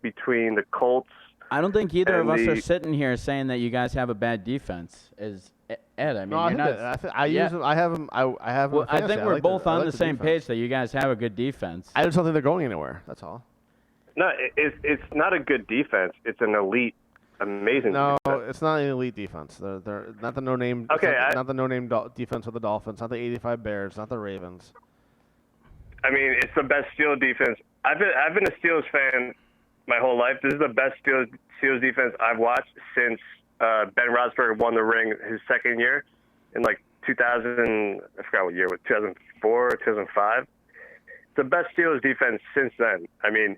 between the Colts. I don't think either of us are sitting here saying that you guys have a bad defense. Is Ed? I mean, no, you're not. I use them. I have them. I have them. Well, I think we're both on the same page that you guys have a good defense. I just don't think they're going anywhere. That's all. No, it's not a good defense. It's an elite, amazing. No, defense. It's not an elite defense. They're not the no-name. Okay, not the no-name defense of the Dolphins. Not the 85 Bears. Not the Ravens. I mean, it's the best Steelers defense. I've been a Steelers fan my whole life. This is the best Steelers defense I've watched since Ben Roethlisberger won the ring his second year in like 2000. I forgot what year. 2004, 2005. It's the best Steelers defense since then. I mean,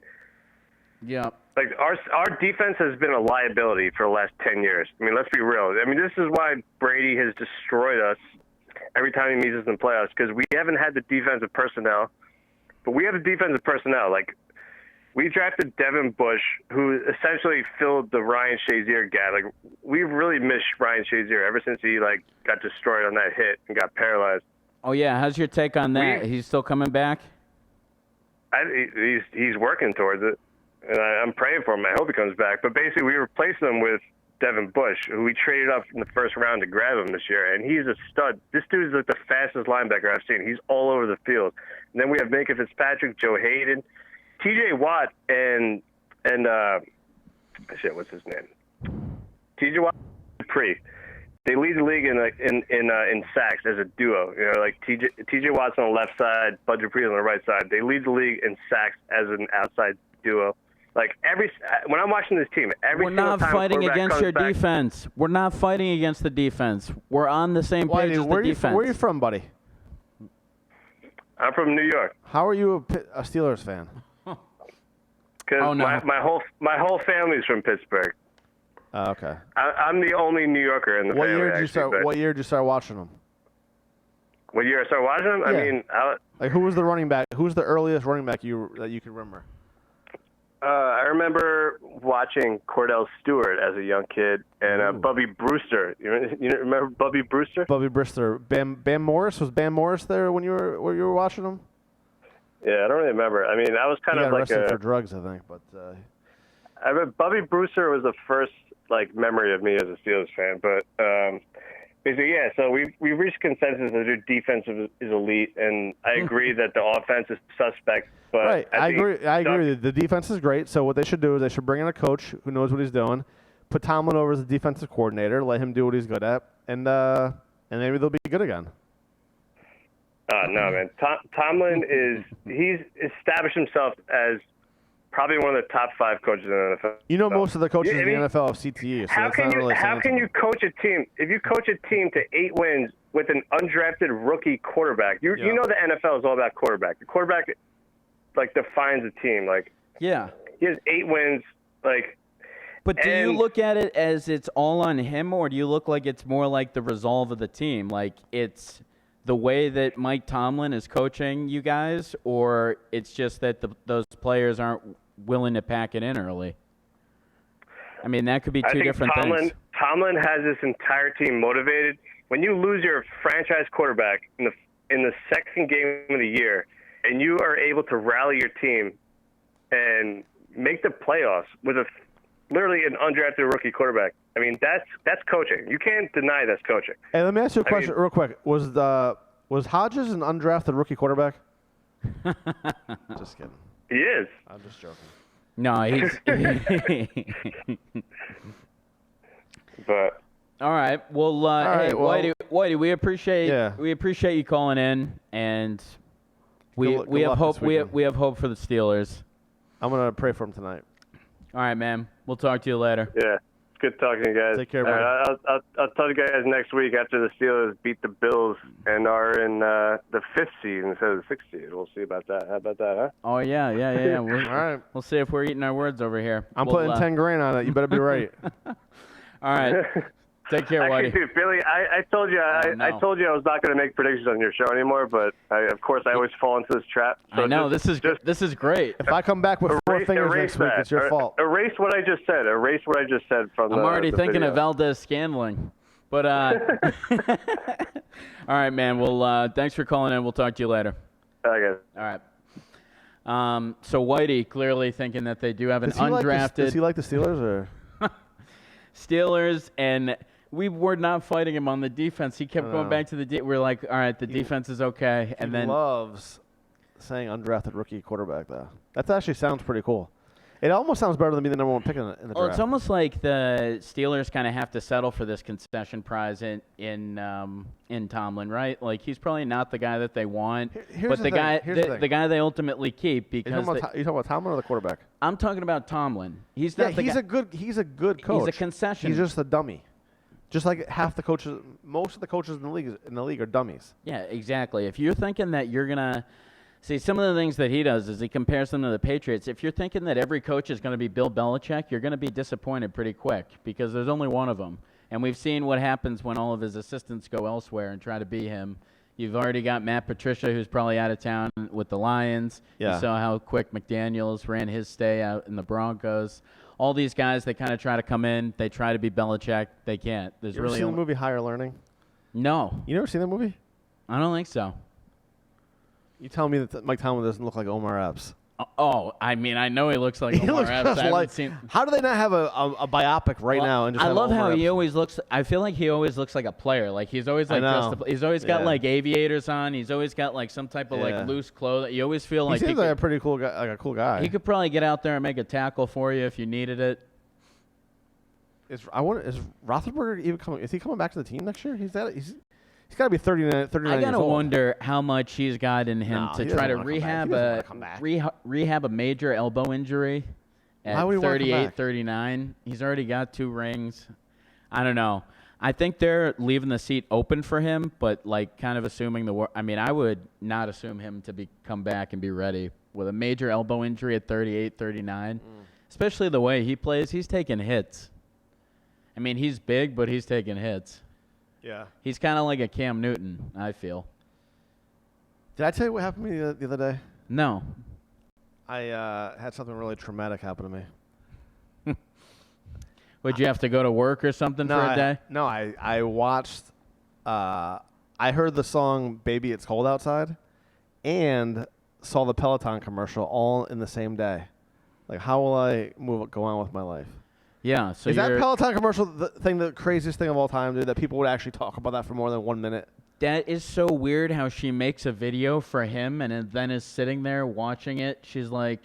yeah. Like our defense has been a liability for the last 10 years. I mean, let's be real. I mean, this is why Brady has destroyed us every time he meets us in the playoffs, because we haven't had the defensive personnel, but we have the defensive personnel. Like, we drafted Devin Bush, who essentially filled the Ryan Shazier gap. Like, we've really missed Ryan Shazier ever since he like got destroyed on that hit and got paralyzed. Oh yeah, how's your take on that? He's still coming back? He's working towards it, and I'm praying for him. I hope he comes back. But basically, we replaced him with Devin Bush, who we traded up in the first round to grab him this year, and he's a stud. This dude's like the fastest linebacker I've seen. He's all over the field. And then we have Minkah Fitzpatrick, Joe Hayden, T.J. Watt, and what's his name? T.J. Watt and Dupree. They lead the league in sacks as a duo. You know, like T.J. Watt's on the left side, Bud Dupree on the right side. They lead the league in sacks as an outside duo. Like when I'm watching this team, we're not fighting against your defense. We're not fighting against the defense. We're on the same page as the defense. Where are you from, buddy? I'm from New York. How are you a Steelers fan? because Oh, no. my whole family's from Pittsburgh. Okay. I'm the only New Yorker in the What family. year did you actually, start? but- What year did you start watching them? What year I started watching them? Yeah. I mean, Like, who was the running back? Who's the earliest running back that you can remember? I remember watching Cordell Stewart as a young kid and Bubby Brewster. You remember Bubby Brewster? Bubby Brister. Bam Morris, was Bam Morris there when you were watching him? Yeah, I don't really remember. I mean, I was kind He of got like arrested for drugs, I think. But I remember Bubby Brewster was the first memory of me as a Steelers fan. But basically, yeah. So we've reached consensus that their defense is elite, and I agree that the offense is suspect. But right, I agree. The defense is great. So what they should do is they should bring in a coach who knows what he's doing, put Tomlin over as the defensive coordinator, let him do what he's good at, and maybe they'll be good again. No, man. Tomlin he's established himself as probably one of the top 5 coaches in the NFL. You know, most of the coaches in the NFL have CTE. So how that's can not you really how can you coach a team if you coach a team to 8 wins with an undrafted rookie quarterback? You know the NFL is all about quarterback. The quarterback defines a team. Yeah. He has 8 wins. But do you look at it as it's all on him, or do you look like it's more like the resolve of the team? Like it's the way that Mike Tomlin is coaching you guys, or it's just that those players aren't willing to pack it in early? I mean, that could be two different things. Tomlin has this entire team motivated. When you lose your franchise quarterback in the second game of the year, and you are able to rally your team and make the playoffs with literally an undrafted rookie quarterback. I mean, that's coaching. You can't deny that's coaching. Hey, let me ask you a question real quick. Was Hodges an undrafted rookie quarterback? Just kidding. He is. I'm just joking. No, he's. But all right. Well, right, hey, well, Whitey, we appreciate you calling in, and we have hope. We have hope for the Steelers. I'm gonna pray for him tonight. All right, man. We'll talk to you later. yeah, it's good talking to you guys. Take care, buddy. I'll tell you guys next week after the Steelers beat the Bills and are in the 5th seed instead of the 6th seed. We'll see about that. How about that, huh? Oh yeah. All right. We'll see if we're eating our words over here. I'm putting $10,000 on it. You better be right. All right. Take care, Actually, Whitey. dude, Billy, I told you no. I told you I was not going to make predictions on your show anymore, but of course I always fall into this trap. So I know this is great. If I come back with 4 fingers next week, it's your fault. Erase what I just said. Erase what I just said from I'm already the thinking video. of Valdez Scandling. But all right, man. Well, thanks for calling in. We'll talk to you later. Okay. All right. So Whitey clearly thinking that they do have an undrafted Does he like the Steelers or? Steelers, and we were not fighting him on the defense. He kept going back to the we're like, all right, the defense is okay, and then loves saying undrafted rookie quarterback though. That actually sounds pretty cool. It almost sounds better than being the number 1 pick in the draft. Well, it's almost like the Steelers kind of have to settle for this concession prize in Tomlin, right? Like he's probably not the guy that they want, but the guy they ultimately keep because you talking about Tomlin or the quarterback? I'm talking about Tomlin. He's not. He's a good coach. He's a concession. He's just a dummy. Just like half the coaches, most of the coaches in the league are dummies. Yeah, exactly. If you're thinking that you're gonna see some of the things that he does is he compares them to the Patriots. If you're thinking that every coach is going to be Bill Belichick, you're going to be disappointed pretty quick because there's only one of them. And we've seen what happens when all of his assistants go elsewhere and try to be him. You've already got Matt Patricia, who's probably out of town with the Lions. Yeah. You saw how quick McDaniels ran his stay out in the Broncos. All these guys, they kind of try to come in. They try to be Belichick. They can't. There's You ever really seen the movie Higher Learning? No. You never seen that movie? I don't think so. You tell me that Mike Tomlin doesn't look like Omar Epps. Oh, I mean, I know he looks like He Omar looks Epps. just I haven't like. seen. How do they not have a biopic right now? And just I have love Omar how he Epps? always looks. I feel like he always looks like a player. Like he's always like he's always got Yeah. like aviators on. He's always got like some type of Yeah. like loose clothes. You always feel He like seems like a pretty cool guy. Like a cool guy. he could probably get out there and make a tackle for you if you needed it. Is Roethlisberger even coming? Is he coming back to the team next year? He's got to be 39 I years gotta old. wonder how much he's got in him No, to he try to doesn't wanna come back. rehab He doesn't a wanna come back. rehab a major elbow injury Why at would he wanna come 38, back? 39. He's already got 2 rings. I don't know. I think they're leaving the seat open for him, but like kind of assuming I mean, I would not assume him to come back and be ready with a major elbow injury at 38, 39. Especially the way he plays, he's taking hits. I mean, he's big, but he's taking hits. Yeah. He's kind of like a Cam Newton, I feel. Did I tell you what happened to me the other day? No. I had something really traumatic happen to me. Would you have to go to work or something for a day? No, I watched. I heard the song "Baby It's Cold Outside," and saw the Peloton commercial all in the same day. Like, how will I go on with my life? Yeah. So Is that Peloton commercial the craziest thing of all time, dude? That people would actually talk about that for more than 1 minute? That is so weird how she makes a video for him and then is sitting there watching it. She's like,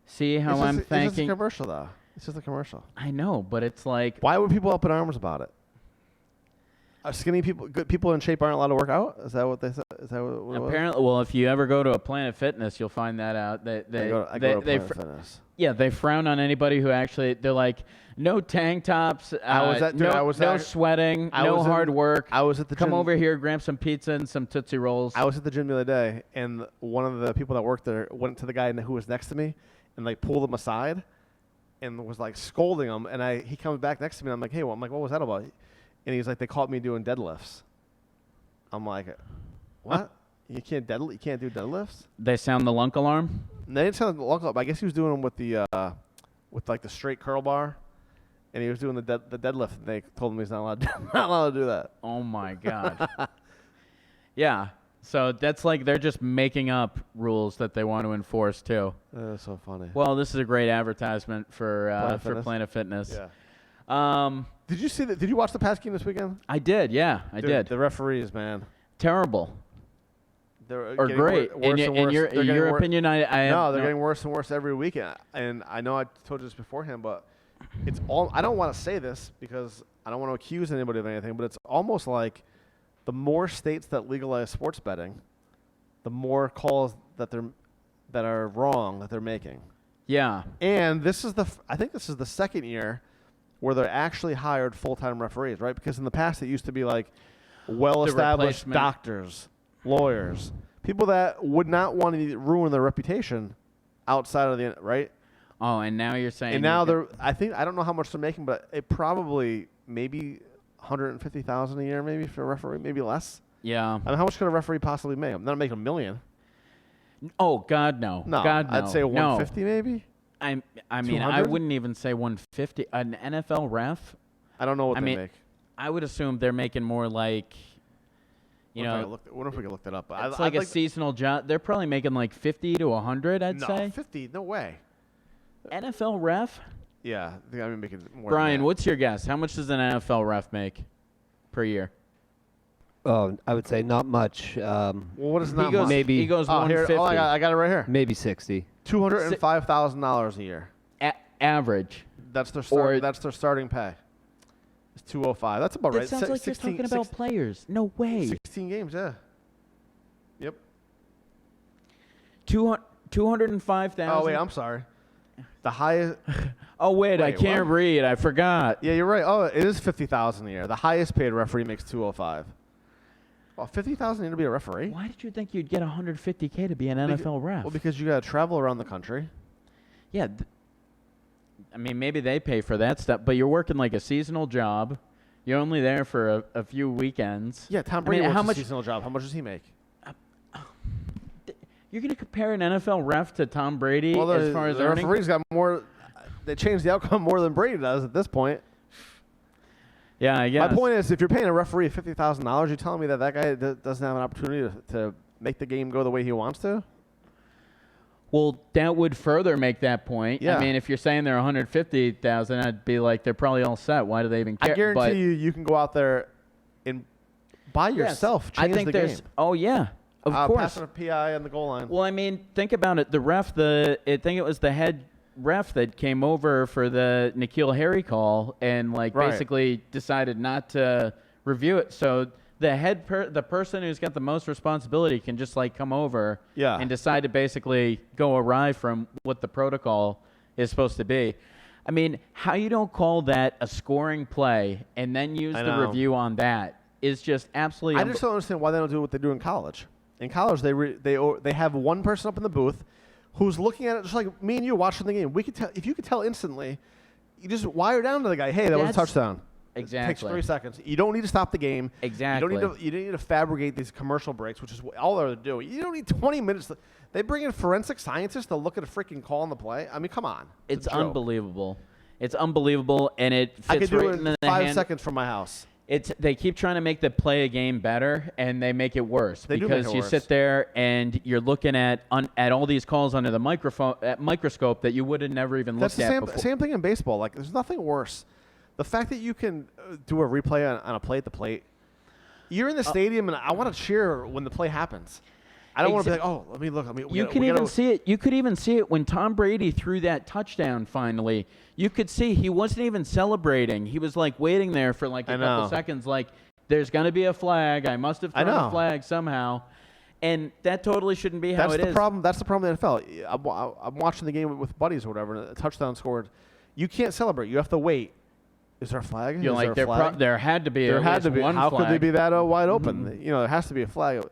see how I'm It's just a thanking. commercial, though. It's just a commercial. I know, but it's like. Why would people up in arms about it? Skinny people, good people in shape aren't allowed to work out? Is that what they said? Is that what it was? Apparently, well, if you ever go to a Planet Fitness, you'll find that out. I go to Planet Fitness. Yeah, they frown on anybody who actually. They're like, no tank tops. No sweating. No hard work. I was at the Come gym. over here, grab some pizza and some Tootsie Rolls. I was at the gym the other day, and one of the people that worked there went to the guy who was next to me and like pulled him aside and was like scolding him. And he comes back next to me, and I'm like, hey, what was that about? And he's like, they caught me doing deadlifts. I'm like, what? You can't do deadlifts? They sound the lunk alarm. And they didn't sound the lunk up. I guess he was doing them with the straight curl bar, and he was doing the deadlift. And they told him he's not allowed to do that. Oh my god. Yeah. So that's like they're just making up rules that they want to enforce too. That's so funny. Well, this is a great advertisement for Planet Fitness. Yeah. Did you see that? Did you watch the Pats game this weekend? I did. Yeah, I did. The referees, man, terrible. they're Or great. In your opinion, they're getting worse and worse every week. And I know I told you this beforehand, but it's all. I don't want to say this because I don't want to accuse anybody of anything, but it's almost like the more states that legalize sports betting, the more calls that are wrong that they're making. Yeah. And I think this is the second year where they're actually hired full-time referees, right? Because in the past it used to be like well-established doctors, lawyers, people that would not want to ruin their reputation outside of the right. Oh, and now you're saying. And now I don't know how much they're making, but it probably maybe $150,000 a year, maybe for a referee, maybe less. Yeah. I mean, how much could a referee possibly make? I'm not making $1 million. Oh God, no. No, God, no. I'd say 150 maybe. I mean, 200? I wouldn't even say 150. An NFL ref. I don't know what they make. I would assume they're making more like. What if we could look that up? It's like a seasonal job. They're probably making like 50 to 100. I'd say. 50? No way. NFL ref. Yeah, I think I'm making more. Brian, what's your guess? How much does an NFL ref make per year? Oh, I would say not much. Well, what is not he goes, much? Maybe he goes 150. I got it right here. Maybe 60. $205,000 a year. Average. That's their starting pay. It's $205. That's about right. That sounds like you're talking about players. No way. 16 games, yeah. Yep. 205,000. Oh wait, I'm sorry. The highest. Oh wait, I Wait, can't what? read. I forgot. Yeah, you're right. Oh, it is $50,000 a year. The highest paid referee makes $205. Well, $50,000 a year to be a referee? Why did you think you'd get $150K to be an NFL ref? Well, because you got to travel around the country. Yeah. I mean, maybe they pay for that stuff, but you're working like a seasonal job. You're only there for a few weekends. Yeah, Tom Brady works a seasonal job. How much does he make? You're going to compare an NFL ref to Tom Brady Well, as far as the earning? referees got more. They changed the outcome more than Brady does at this point. Yeah, I guess. My point is, if you're paying a referee $50,000, you're telling me that guy doesn't have an opportunity to make the game go the way he wants to? Well, that would further make that point. Yeah. I mean, if you're saying they're $150,000, I'd be like, they're probably all set. Why do they even care? I guarantee you can go out there and by yourself change the game. Oh, yeah. Of course. Passing a PI on the goal line. Well, I mean, think about it. The ref, I think it was the head ref that came over for the N'Keal Harry call and basically decided not to review it. So the person who's got the most responsibility can just come over and decide to basically go awry from what the protocol is supposed to be. I mean, how you don't call that a scoring play and then use the review on that is just absolutely. I just don't understand why they don't do what they do in college. In college, they have one person up in the booth who's looking at it just like me and you watching the game. We could tell if you could tell instantly. You just wire down to the guy. Hey, that was a touchdown. Exactly. It takes 3 seconds. You don't need to stop the game. Exactly. You don't need to fabricate these commercial breaks, which is all they're doing. You don't need 20 minutes. They bring in forensic scientists to look at a freaking call on the play. I mean, come on. It's unbelievable. It's unbelievable, and it fits I could do right it in the 5 hand. seconds from my house. They keep trying to make the play a game better, and they make it worse They do because make it you worse. sit there and you're looking at all these calls under the microscope that you would have never even That's looked the at same, before. same thing in baseball. Like, there's nothing worse. The fact that you can do a replay on a play at the plate. You're in the stadium, and I want to cheer when the play happens. I don't want to be like, oh, let me look. You could even see it. You could even see it when Tom Brady threw that touchdown finally. You could see he wasn't even celebrating. He was like waiting there for like a couple seconds, like there's going to be a flag. I must have thrown a flag somehow. And that totally shouldn't be how it is. That's the problem with the NFL. I'm watching the game with buddies or whatever, and a touchdown scored. You can't celebrate. You have to wait. Is there a flag? You're like, there had to be There at had least to be. one How flag. could they be that wide open? You know, there has to be a flag.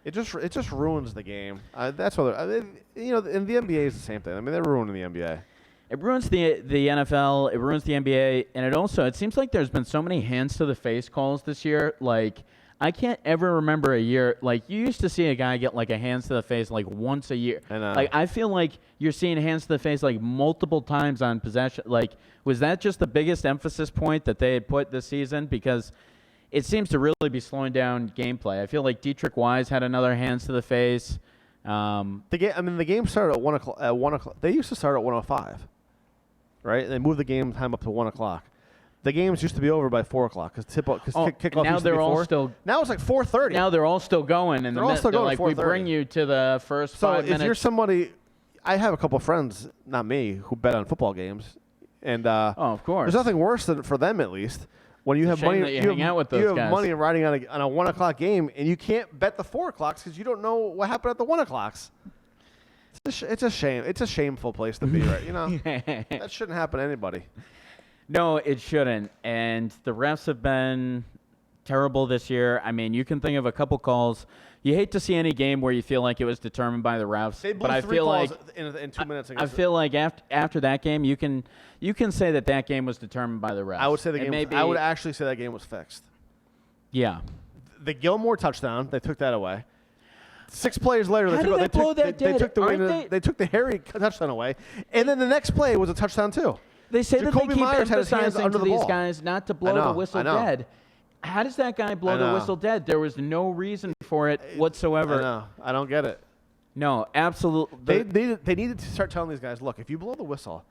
It just ruins the game. That's what in the NBA is the same thing. I mean, they're ruining the NBA. It ruins the NFL. It ruins the NBA, and it seems like there's been so many hands to the face calls this year. Like I can't ever remember a year like you used to see a guy get like a hands to the face like once a year. I know. Like I feel like you're seeing hands to the face like multiple times on possession. Like was that just the biggest emphasis point that they had put this season? Because it seems to really be slowing down gameplay. I feel like Dietrich Wise had another hands to the face. The game started at 1 o'clock. At 1 o'clock, they used to start at 1:05, right? They moved the game time up to 1 o'clock. The games used to be over by 4 o'clock because kickoff now used to they're be all 4. still. Now it's like 4:30. Now they're all still going, and They're all still going like at we 4:30. bring you to the first So 5 if minutes. you're somebody, I have a couple of friends, not me, who bet on football games, and of course, there's nothing worse than for them at least when you have shame money. that you hang out with those you have guys. money riding on a 1 o'clock game, and you can't bet the 4 o'clocks because you don't know what happened at the 1 o'clocks. It's a shame. It's a shameful place to be, right? You know, that shouldn't happen to anybody. No, it shouldn't. And the refs have been terrible this year. I mean, you can think of a couple calls. You hate to see any game where you feel like it was determined by the refs. They blew but I 3 feel calls like in 2 minutes. I feel like after that game, you can say that game was determined by the refs. I would say I would actually say that game was fixed. Yeah. The Gilmore touchdown, they took that away. 6 plays later, How did they blow that dead? They took the Harry touchdown away, and then the next play was a touchdown too. They say that Jacoby they keep Myers had his hands emphasizing under to the these ball. guys not to blow I know, the whistle I know. dead. How does that guy blow I the know. whistle dead? There was no reason for it whatsoever. I know. I don't get it. No, absolutely. They needed to start telling these guys, look, if you blow the whistle,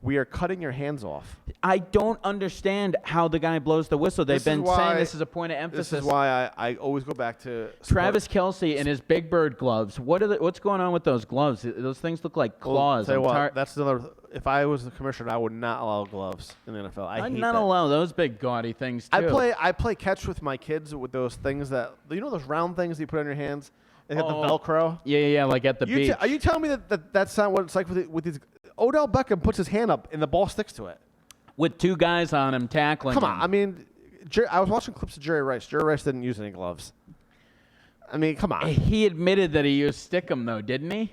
we are cutting your hands off. I don't understand how the guy blows the whistle. They've been saying this is a point of emphasis. This is why I always go back to Travis Kelce and his Big Bird gloves. What's going on with those gloves? Those things look like claws. Tell you what, that's another. If I was the commissioner, I would not allow gloves in the NFL. I hate not that. allow those big gaudy things too. I play catch with my kids with those things that those round things you put on your hands. They have the Velcro. Yeah, like at the beach. Are you telling me that's not what it's like with these? Odell Beckham puts his hand up and the ball sticks to it. With 2 guys on him tackling Come him. on, I mean, I was watching clips of Jerry Rice. Jerry Rice didn't use any gloves. I mean, come on. He admitted that he used stickum though, didn't he?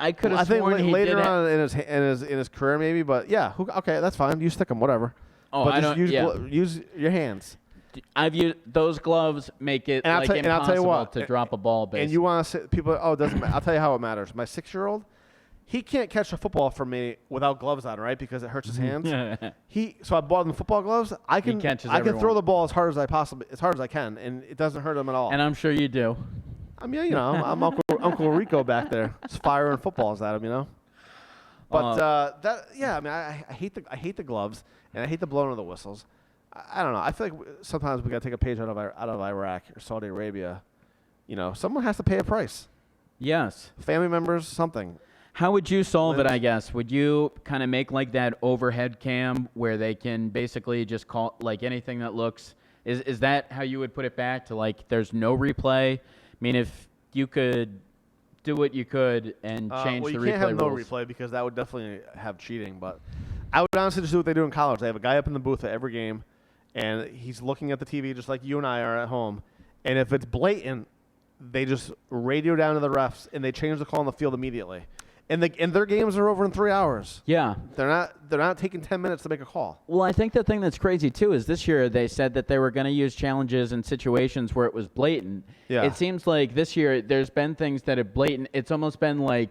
I could have I sworn think he later did on in his career maybe, but yeah, okay, that's fine. You stick them, whatever. Oh, but I just don't. use your hands. I've used those gloves make it And I'll tell you impossible what, to drop a ball. Basically. And you want to say people? Oh, it doesn't matter. I'll tell you how it matters. My 6-year-old, he can't catch a football from me without gloves on, right? Because it hurts his hands. So I bought him football gloves. I can throw the ball as hard as I can, and it doesn't hurt him at all. And I'm sure you do. I mean, I'm Uncle Rico back there, just firing footballs at him, But I hate the gloves, and I hate the blowing of the whistles. I don't know. I feel like sometimes we got to take a page out of Iraq or Saudi Arabia. Someone has to pay a price. Yes. Family members, something. How would you solve it, I guess? Would you kind of make like that overhead cam where they can basically just call like anything that looks – is that how you would put it back to like there's no replay? I mean, if you could do what you could and change the replay rules. Well, you can't have no replay because that would definitely have cheating. But I would honestly just do what they do in college. They have a guy up in the booth at every game, and he's looking at the TV just like you and I are at home. And if it's blatant, they just radio down to the refs, and they change the call on the field immediately. And their games are over in 3 hours. Yeah. They're not taking 10 minutes to make a call. Well, I think the thing that's crazy, too, is this year they said that they were going to use challenges in situations where it was blatant. Yeah. It seems like this year there's been things that are blatant. It's almost been like,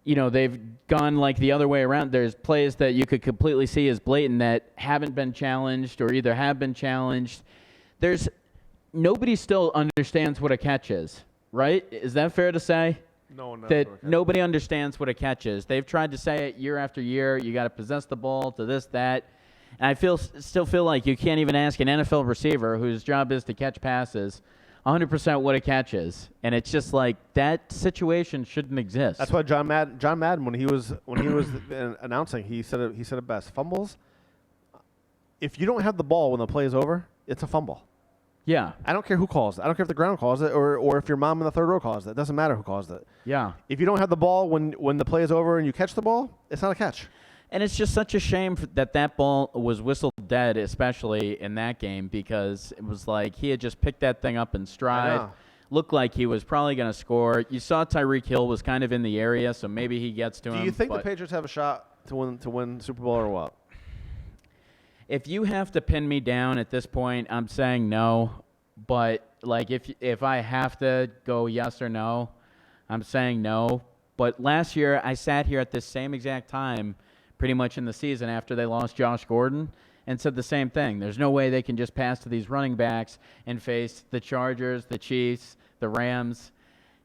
you know, they've gone like the other way around. There's plays that you could completely see as blatant that haven't been challenged or either have been challenged. Nobody still understands what a catch is, right? Is that fair to say? No one knows That nobody understands what a catch is. They've tried to say it year after year. You got to possess the ball to this, that. And I still feel like you can't even ask an NFL receiver whose job is to catch passes 100% what a catch is. And it's just like that situation shouldn't exist. That's why John Madden, when he was announcing, he said it best. Fumbles. If you don't have the ball when the play is over, it's a fumble. Yeah. I don't care who calls it. I don't care if the ground calls it or if your mom in the third row calls it. It doesn't matter who calls it. Yeah. If you don't have the ball when the play is over and you catch the ball, it's not a catch. And it's just such a shame that ball was whistled dead, especially in that game, because it was like he had just picked that thing up in stride. Looked like he was probably going to score. You saw Tyreek Hill was kind of in the area, so maybe he gets to him. Do you think the Patriots have a shot to win Super Bowl or what? If you have to pin me down at this point, I'm saying no. But like if I have to go yes or no, I'm saying no. But last year I sat here at this same exact time, pretty much in the season after they lost Josh Gordon, and said the same thing. There's no way they can just pass to these running backs and face the Chargers, the Chiefs, the Rams.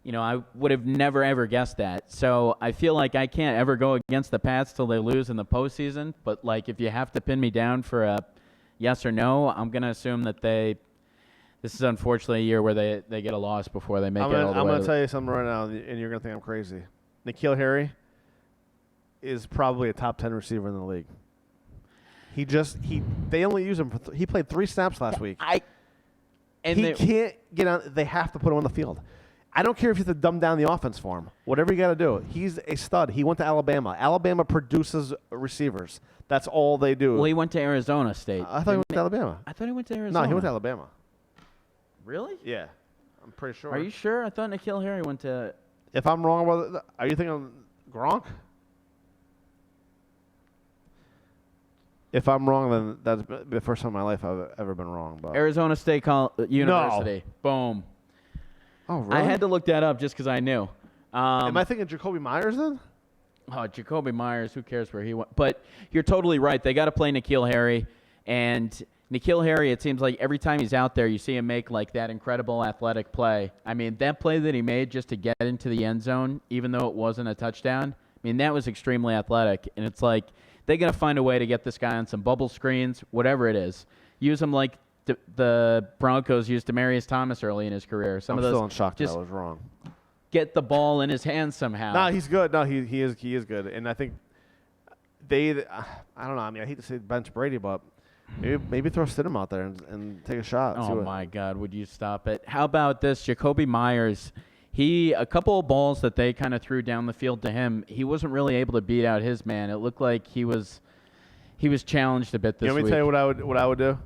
You know, I would have never, ever guessed that. So I feel like I can't ever go against the Pats till they lose in the postseason. But, like, if you have to pin me down for a yes or no, I'm going to assume that this is unfortunately a year where they get a loss before they make it all the way. I'm going to tell you something right now, and you're going to think I'm crazy. N'Keal Harry is probably a top 10 receiver in the league. They only use him he played 3 snaps last week. He can't get on. They have to put him on the field. I don't care if you have to dumb down the offense for him. Whatever you got to do. He's a stud. He went to Alabama. Alabama produces receivers. That's all they do. Well, he went to Arizona State. I thought he went to Alabama. I thought he went to Arizona. No, he went to Alabama. Really? Yeah. I'm pretty sure. Are you sure? I thought N'Keal Harry went to... If I'm wrong about it, are you thinking Gronk? If I'm wrong, then that's the first time in my life I've ever been wrong. But Arizona State University. Boom. Oh, really? I had to look that up just because I knew. Am I thinking Jacoby Myers then? Oh, Jacoby Myers. Who cares where he went? But you're totally right. They got to play N'Keal Harry. And N'Keal Harry, it seems like every time he's out there, you see him make like that incredible athletic play. I mean, that play that he made just to get into the end zone, even though it wasn't a touchdown, I mean, that was extremely athletic. And it's like they got to find a way to get this guy on some bubble screens, whatever it is. Use him like the Broncos used Demaryius Thomas early in his career. I'm still in shock that I was wrong. Get the ball in his hands somehow. No, he's good. No, he is good. And I think I don't know. I mean, I hate to say bench Brady, but maybe throw Stidham out there and take a shot. Oh, my God. Would you stop it? How about this? Jacoby Myers, a couple of balls that they kind of threw down the field to him, he wasn't really able to beat out his man. It looked like he was challenged a bit this week. Let me tell you what I would do?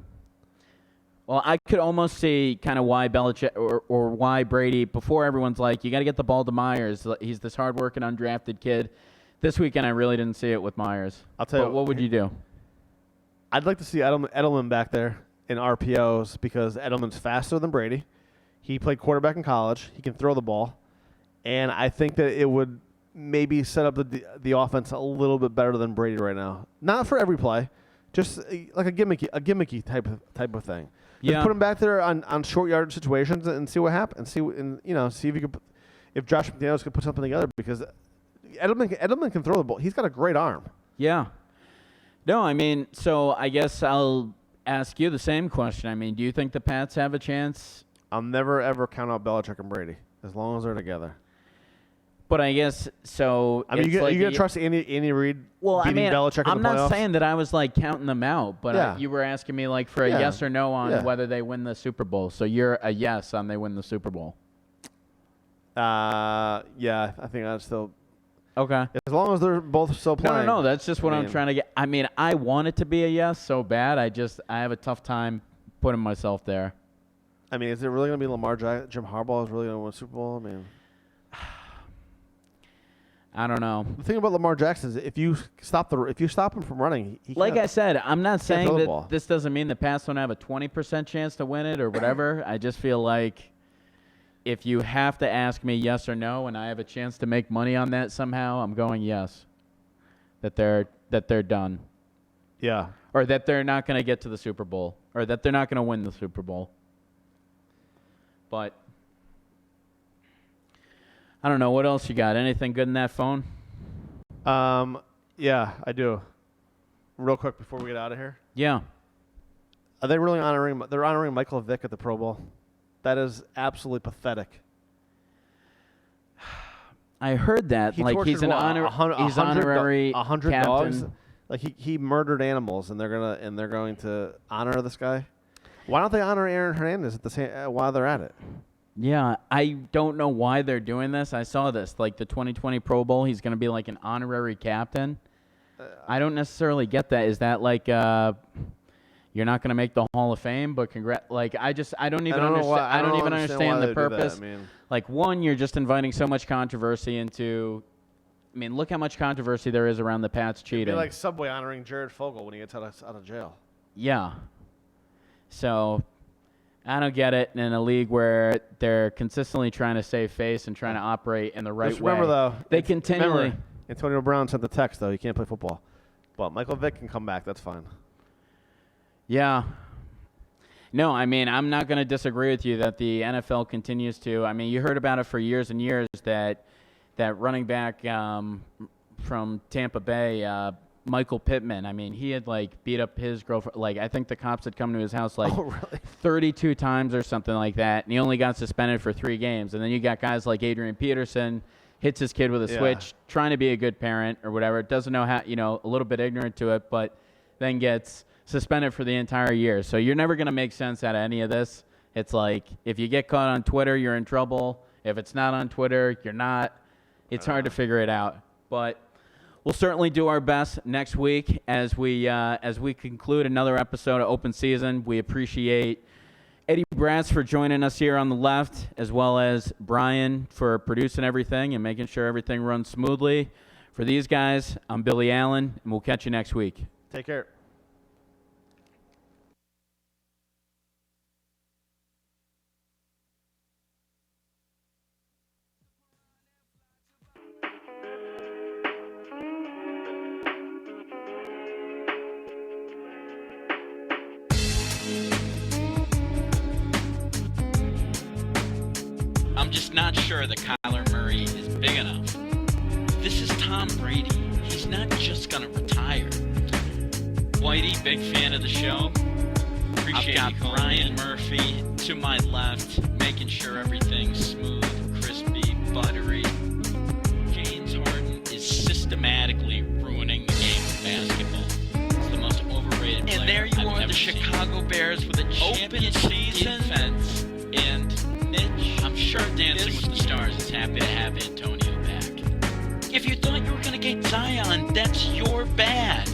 Well, I could almost see kind of why Belichick or why Brady, before everyone's like, you got to get the ball to Myers. He's this hard-working, undrafted kid. This weekend, I really didn't see it with Myers. I'll tell you. What would you do? I'd like to see Edelman back there in RPOs because Edelman's faster than Brady. He played quarterback in college. He can throw the ball. And I think that it would maybe set up the offense a little bit better than Brady right now. Not for every play, just like a gimmicky type of thing. Yeah. Just put him back there on short yardage situations and see what happens. See if Josh McDaniels could put something together because Edelman can throw the ball. He's got a great arm. Yeah. No, I mean, so I guess I'll ask you the same question. I mean, do you think the Pats have a chance? I'll never, ever count out Belichick and Brady as long as they're together. But I guess so. I mean, you're going to trust Andy Reid beating Belichick in the playoffs? I'm not saying that I was like counting them out, but you were asking me like for a yes or no on whether they win the Super Bowl. So you're a yes on they win the Super Bowl. Yeah, I think that's still okay. As long as they're both still playing. No. That's just what I'm trying to get. I mean, I want it to be a yes so bad. I have a tough time putting myself there. I mean, is it really going to be Lamar Jackson? Jim Harbaugh is really going to win the Super Bowl? I mean, I don't know. The thing about Lamar Jackson is if you stop him from running, he like can't. I said, I'm not saying throw the that ball. this doesn't mean the Pats don't have a 20% chance to win it or whatever. I just feel like if you have to ask me yes or no, and I have a chance to make money on that somehow, I'm going yes. That they're done, Yeah. or that they're not going to get to the Super Bowl, or that they're not going to win the Super Bowl. But I don't know. What else you got? Anything good in that phone? Yeah, I do. Real quick before we get out of here. Yeah. Are they really honoring? They're honoring Michael Vick at the Pro Bowl. That is absolutely pathetic. I heard that. He like he's tortured, an he's honorary 100 captain. dogs. Like he murdered animals, and they're going to honor this guy. Why don't they honor Aaron Hernandez at the same while they're at it? Yeah, I don't know why they're doing this. I saw this, like the 2020 Pro Bowl. He's going to be like an honorary captain. I don't necessarily get that. Is that like you're not going to make the Hall of Fame, but Like I don't even understand the purpose. Like one, you're just inviting so much controversy into. I mean, look how much controversy there is around the Pats cheating. It'd be like Subway honoring Jared Fogle when he gets out of jail. Yeah. So I don't get it in a league where they're consistently trying to save face and trying to operate in the right way. Just remember, though, they continually. Antonio Brown sent the text, though. He can't play football. But Michael Vick can come back. That's fine. Yeah. No, I mean, I'm not going to disagree with you that the NFL continues to. I mean, you heard about it for years and years that running back from Tampa Bay, Michael Pittman, I mean, he had, like, beat up his girlfriend. Like, I think the cops had come to his house, like, 32 times or something like that, and he only got suspended for 3 games. And then you got guys like Adrian Peterson, hits his kid with a switch, trying to be a good parent or whatever, doesn't know how, a little bit ignorant to it, but then gets suspended for the entire year. So you're never going to make sense out of any of this. It's like, if you get caught on Twitter, you're in trouble. If it's not on Twitter, you're not. It's hard to figure it out. But we'll certainly do our best next week as we conclude another episode of Open Season. We appreciate Eddie Bratz for joining us here on the left, as well as Brian for producing everything and making sure everything runs smoothly. For these guys, I'm Billy Allen, and we'll catch you next week. Take care. I'm just not sure that Kyler Murray is big enough. This is Tom Brady. He's not just going to retire. Whitey, big fan of the show. Appreciate I've got Ryan Murphy to my left, making sure everything's smooth, crispy, buttery. James Harden is systematically ruining the game of basketball. He's the most overrated player. And there you are, the Chicago Bears with a championship defense. And Mitch, I'm sure Dancing with the Stars is happy to have Antonio back. If you thought you were going to get Zion, that's your bad.